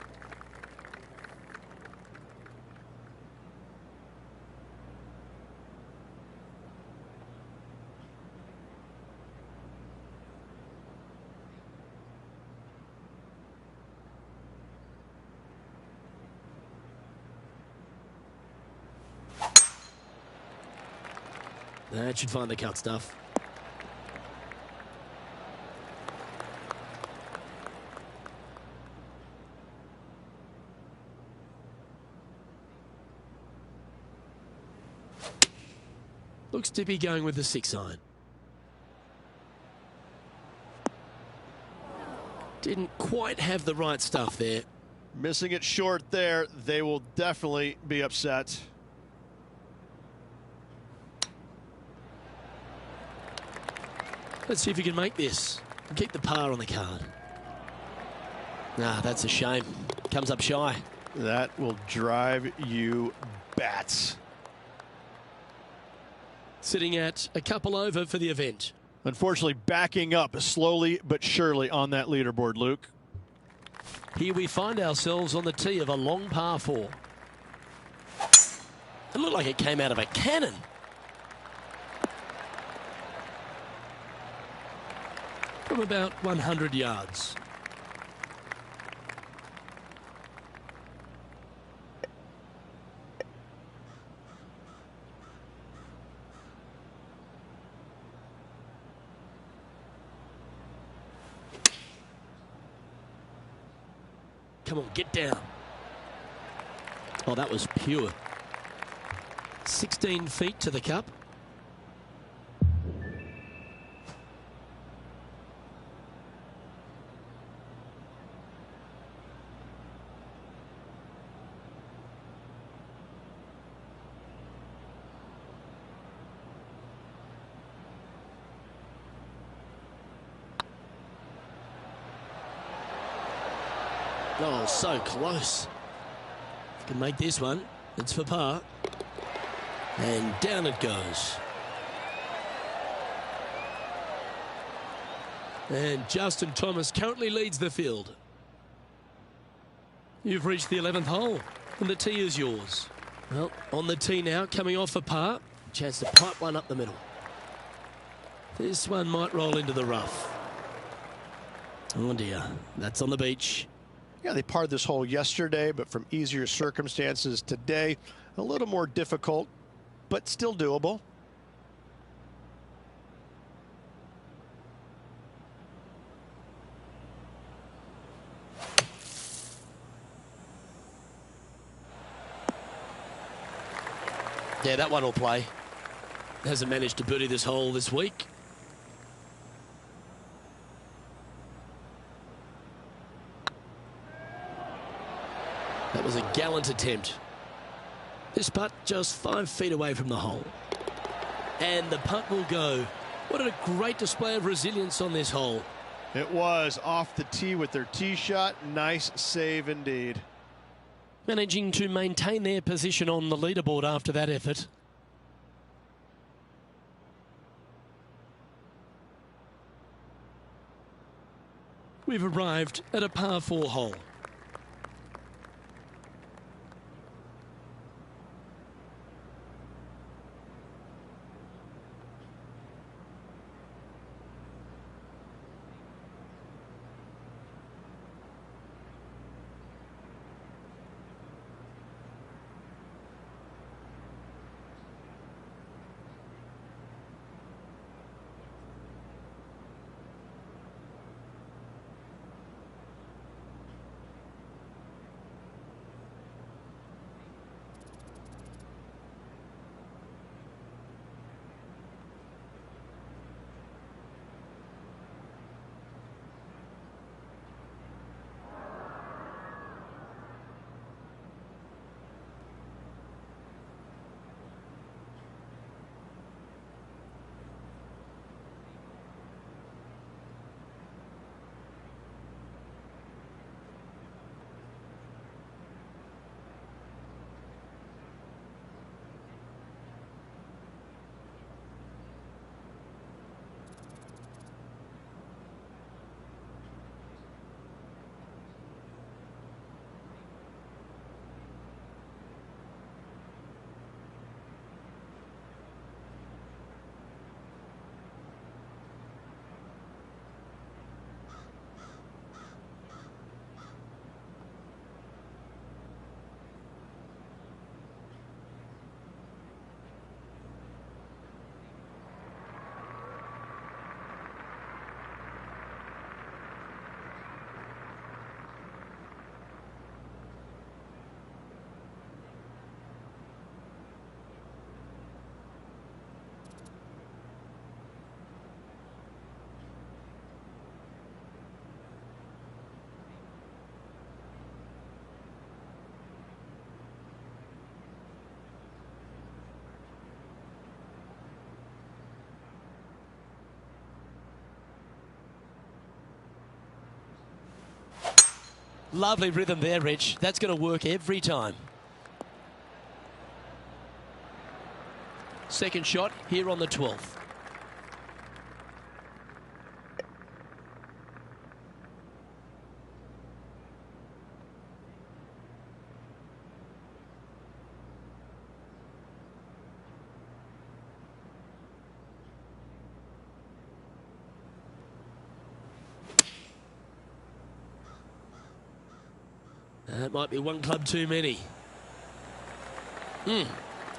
That should find the cut stuff. Looks to be going with the 6-iron. Didn't quite have the right stuff there. Missing it short there. They will definitely be upset. Let's see if he can make this. Keep the par on the card. Nah, that's a shame. Comes up shy. That will drive you bats. Sitting at a couple over for the event. Unfortunately, backing up slowly but surely on that leaderboard, Luke. Here we find ourselves on the tee of a long par 4. It looked like it came out of a cannon. From about 100 yards. Come on, get down. Oh, that was pure. 16 feet to the cup. Oh, so close. If you can make this one, it's for par. And down it goes. And Justin Thomas currently leads the field. You've reached the 11th hole, and the tee is yours. Well, on the tee now, coming off for par. Chance to pipe one up the middle. This one might roll into the rough. Oh dear, that's on the beach. Yeah, they parred this hole yesterday, but from easier circumstances today, a little more difficult, but still doable. Yeah, that one will play. Hasn't managed to birdie this hole this week. That was a gallant attempt. This putt just 5 feet away from the hole. And the putt will go. What a great display of resilience on this hole. It was off the tee with their tee shot. Nice save indeed. Managing to maintain their position on the leaderboard after that effort. We've arrived at a par 4 hole. Lovely rhythm there, Rich. That's going to work every time. Second shot here on the 12th. That might be one club too many.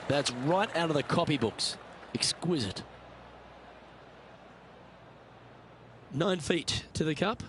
That's right out of the copybooks. Exquisite. 9 feet to the cup.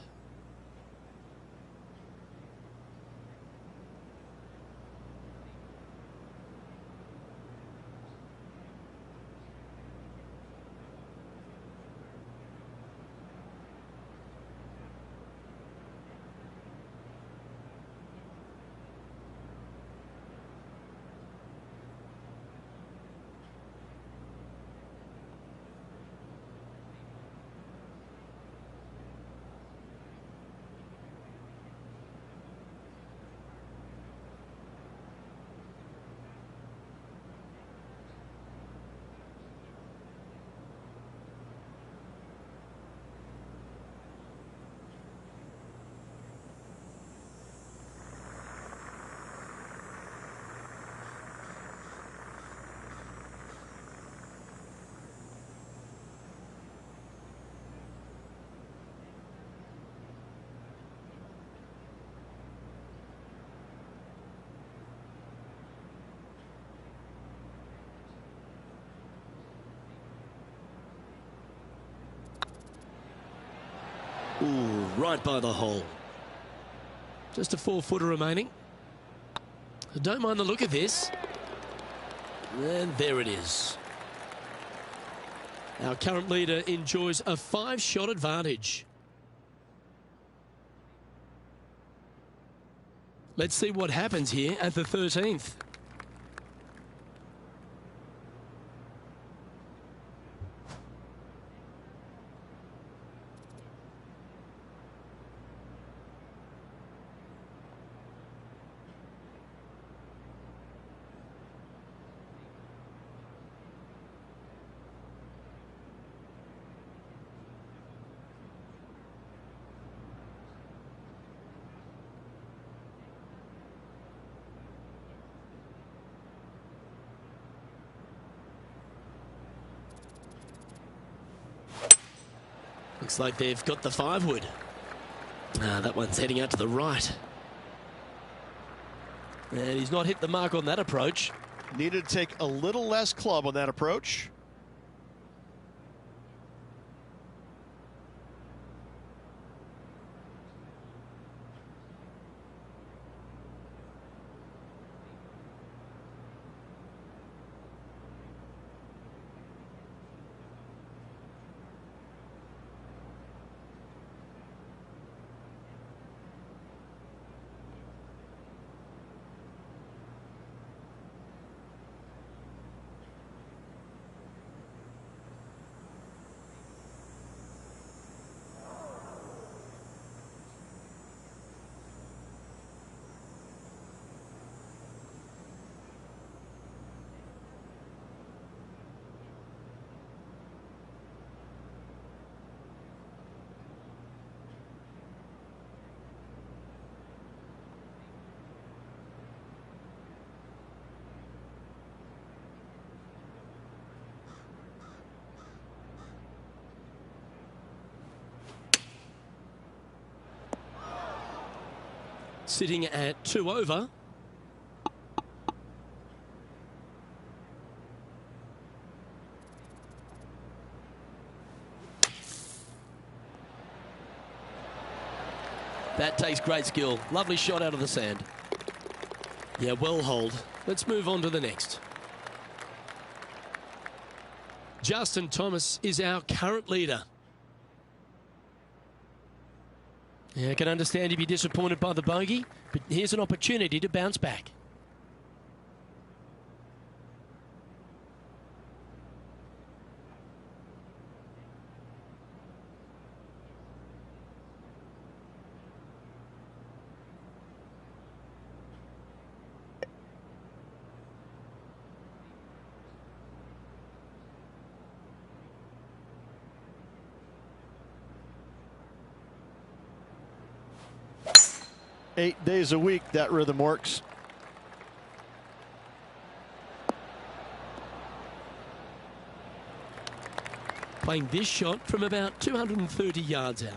Ooh, right by the hole. Just a 4-footer remaining. Don't mind the look of this. And there it is. Our current leader enjoys a 5-shot advantage. Let's see what happens here at the 13th. Looks like they've got the 5-wood. That one's heading out to the right. And he's not hit the mark on that approach. Needed to take a little less club on that approach. Sitting at 2 over. That takes great skill. Lovely shot out of the sand. Yeah, well holed. Let's move on to the next. Justin Thomas is our current leader. Yeah, I can understand you'd be disappointed by the bogey, but here's an opportunity to bounce back. 8 days a week, that rhythm works. Playing this shot from about 230 yards out.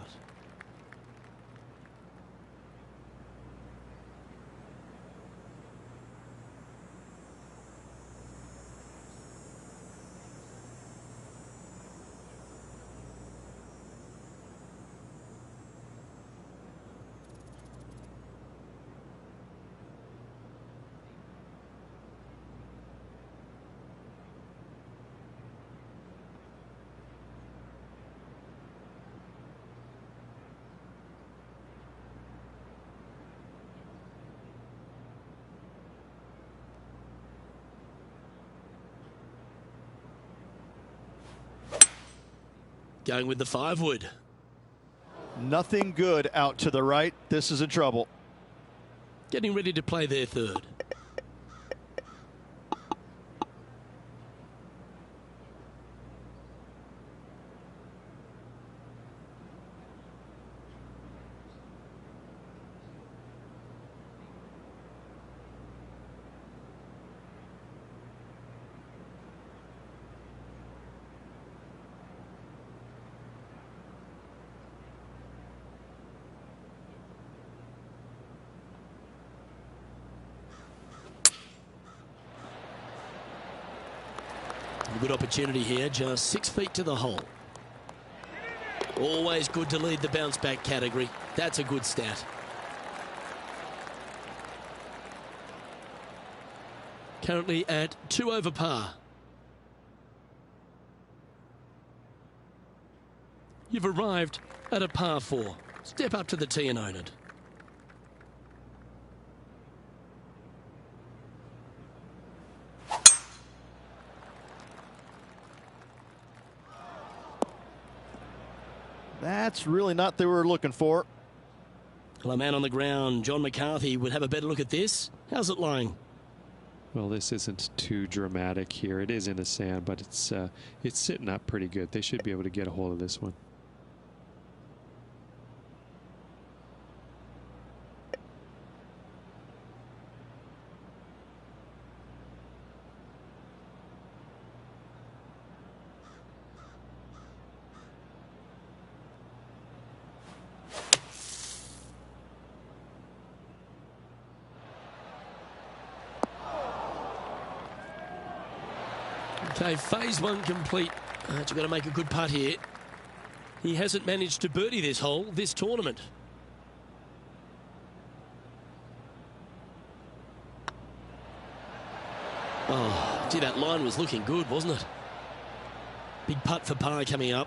Going with the 5-wood. Nothing good out to the right. This is in trouble. Getting ready to play their 3rd. Good opportunity here, just 6 feet to the hole. Always good to lead the bounce back category. That's a good stat. Currently at 2 over par. You've arrived at a par 4. Step up to the tee and own it. That's really not what they were looking for. Well, a man on the ground, John McCarthy, would have a better look at this. How's it lying? Well, this isn't too dramatic here. It is in the sand, but it's sitting up pretty good. They should be able to get a hold of this one. Okay, phase 1 complete. You've got to make a good putt here. He hasn't managed to birdie this hole this tournament. Oh, gee, that line was looking good, wasn't it? Big putt for par coming up.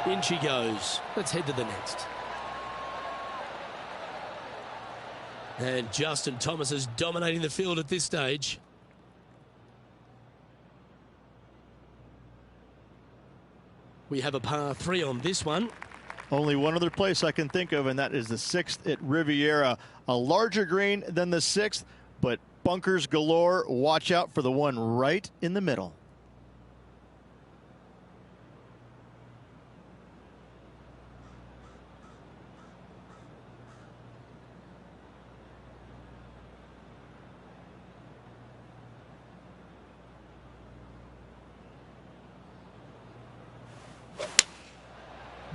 In she goes. Let's head to the next. And Justin Thomas is dominating the field at this stage. We have a par 3 on this one. Only one other place I can think of, and that is the 6th at Riviera. A larger green than the 6th, but bunkers galore. Watch out for the one right in the middle.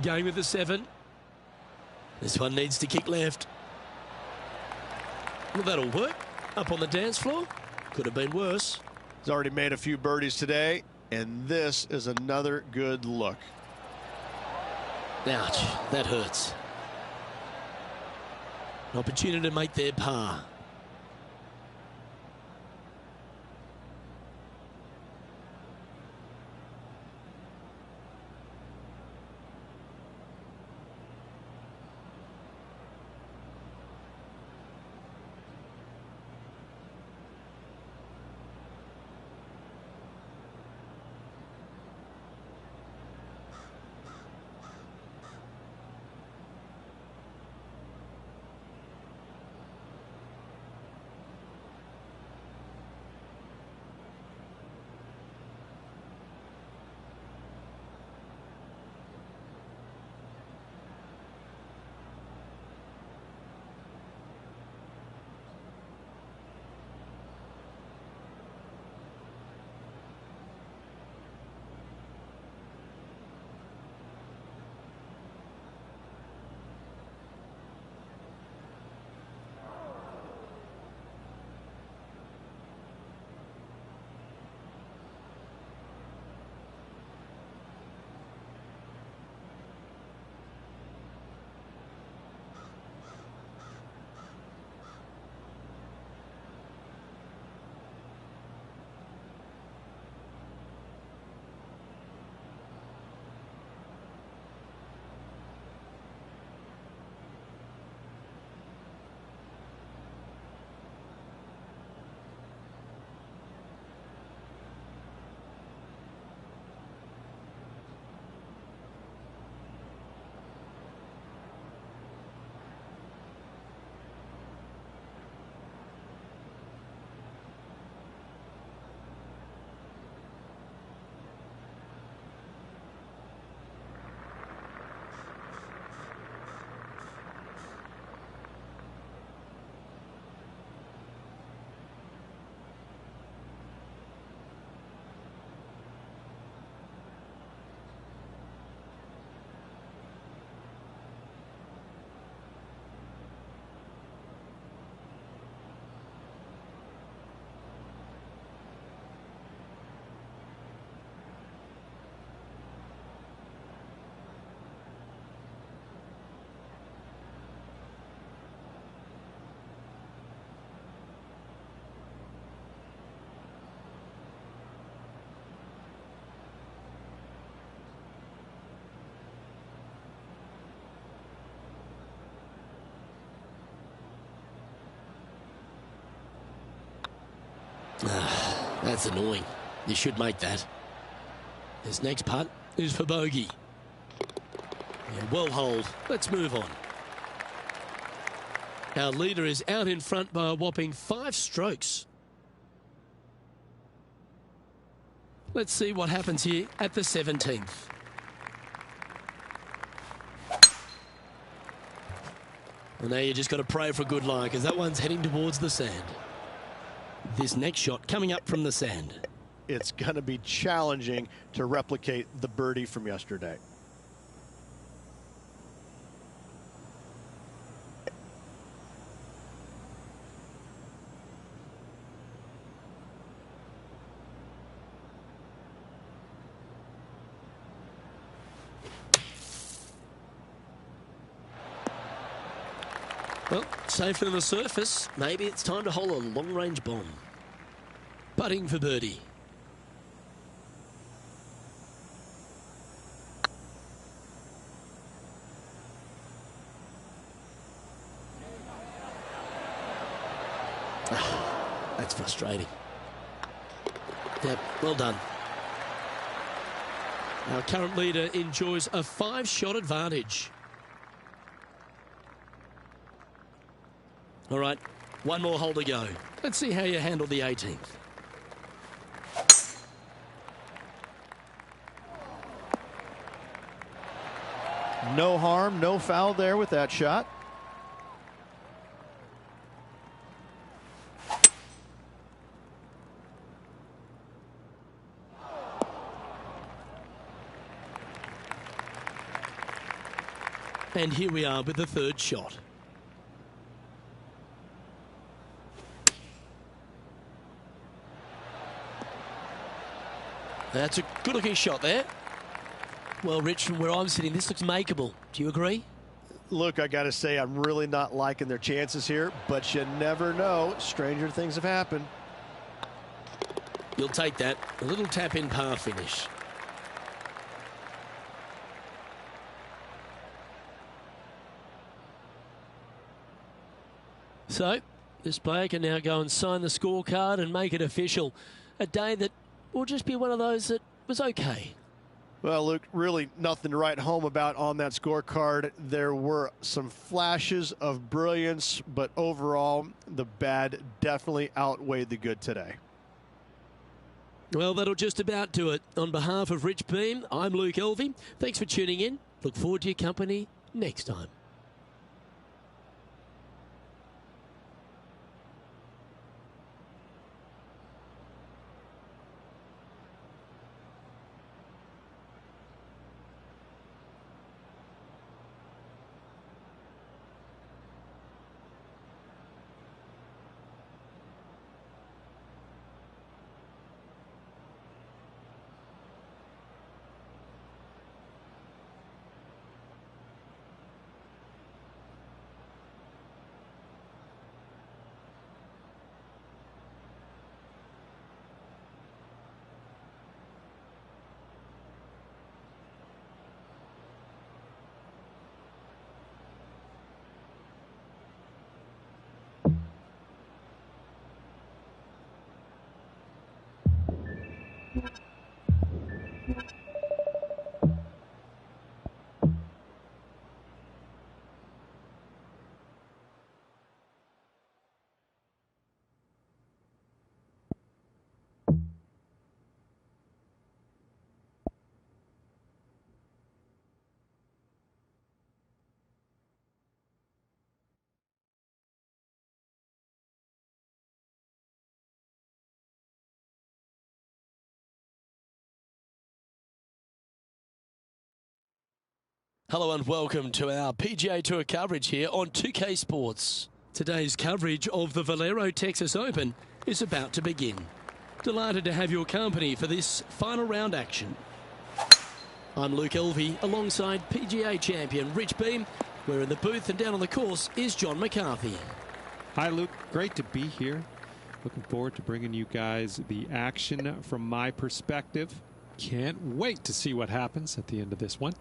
Going with the 7. This one needs to kick left. Well, that'll work. Up on the dance floor. Could have been worse. He's already made a few birdies today, and this is another good look. Ouch, that hurts. An opportunity to make their par. That's annoying. You should make that. This next putt is for bogey. Yeah, well holed. Let's move on. Our leader is out in front by a whopping 5 strokes. Let's see what happens here at the 17th. Well, now you just got to pray for a good lie, because that one's heading towards the sand. This next shot coming up from the sand. It's going to be challenging to replicate the birdie from yesterday. Well, safer than the surface. Maybe it's time to hole a long-range bomb. Putting for birdie. That's frustrating. Yep, well done. Our current leader enjoys a 5-shot advantage. All right, one more hole to go. Let's see how you handle the 18th. No harm, no foul there with that shot. And here we are with the 3rd shot. That's a good-looking shot there. Well, Rich, from where I'm sitting, this looks makeable. Do you agree? Look, I got to say, I'm really not liking their chances here, but you never know. Stranger things have happened. You'll take that. A little tap-in par finish. So, this player can now go and sign the scorecard and make it official. A day that will just be one of those that was okay. Well, Luke, really nothing to write home about on that scorecard. There were some flashes of brilliance, but overall, the bad definitely outweighed the good today. Well, that'll just about do it. On behalf of Rich Beam, I'm Luke Elvey. Thanks for tuning in. Look forward to your company next time. Hello and welcome to our PGA Tour coverage here on 2K Sports. Today's coverage of the Valero Texas Open is about to begin. Delighted to have your company for this final round action. I'm Luke Elvey alongside PGA champion Rich Beam. We're in the booth and down on the course is John McCarthy. Hi, Luke. Great to be here. Looking forward to bringing you guys the action from my perspective. Can't wait to see what happens at the end of this one.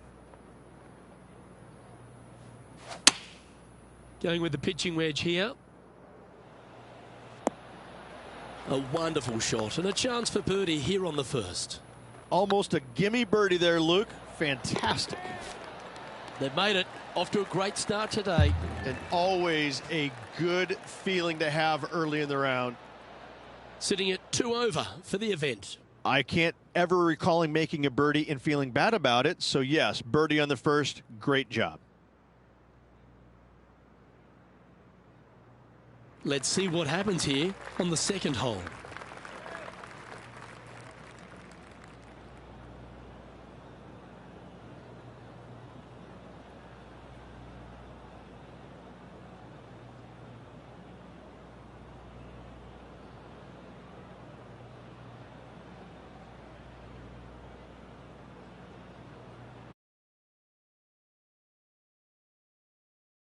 Going with the pitching wedge here. A wonderful shot and a chance for birdie here on the first. Almost a gimme birdie there, Luke. Fantastic. They've made it off to a great start today. And always a good feeling to have early in the round. Sitting at 2 over for the event. I can't ever recall him making a birdie and feeling bad about it. So, yes, birdie on the first. Great job. Let's see what happens here on the second hole.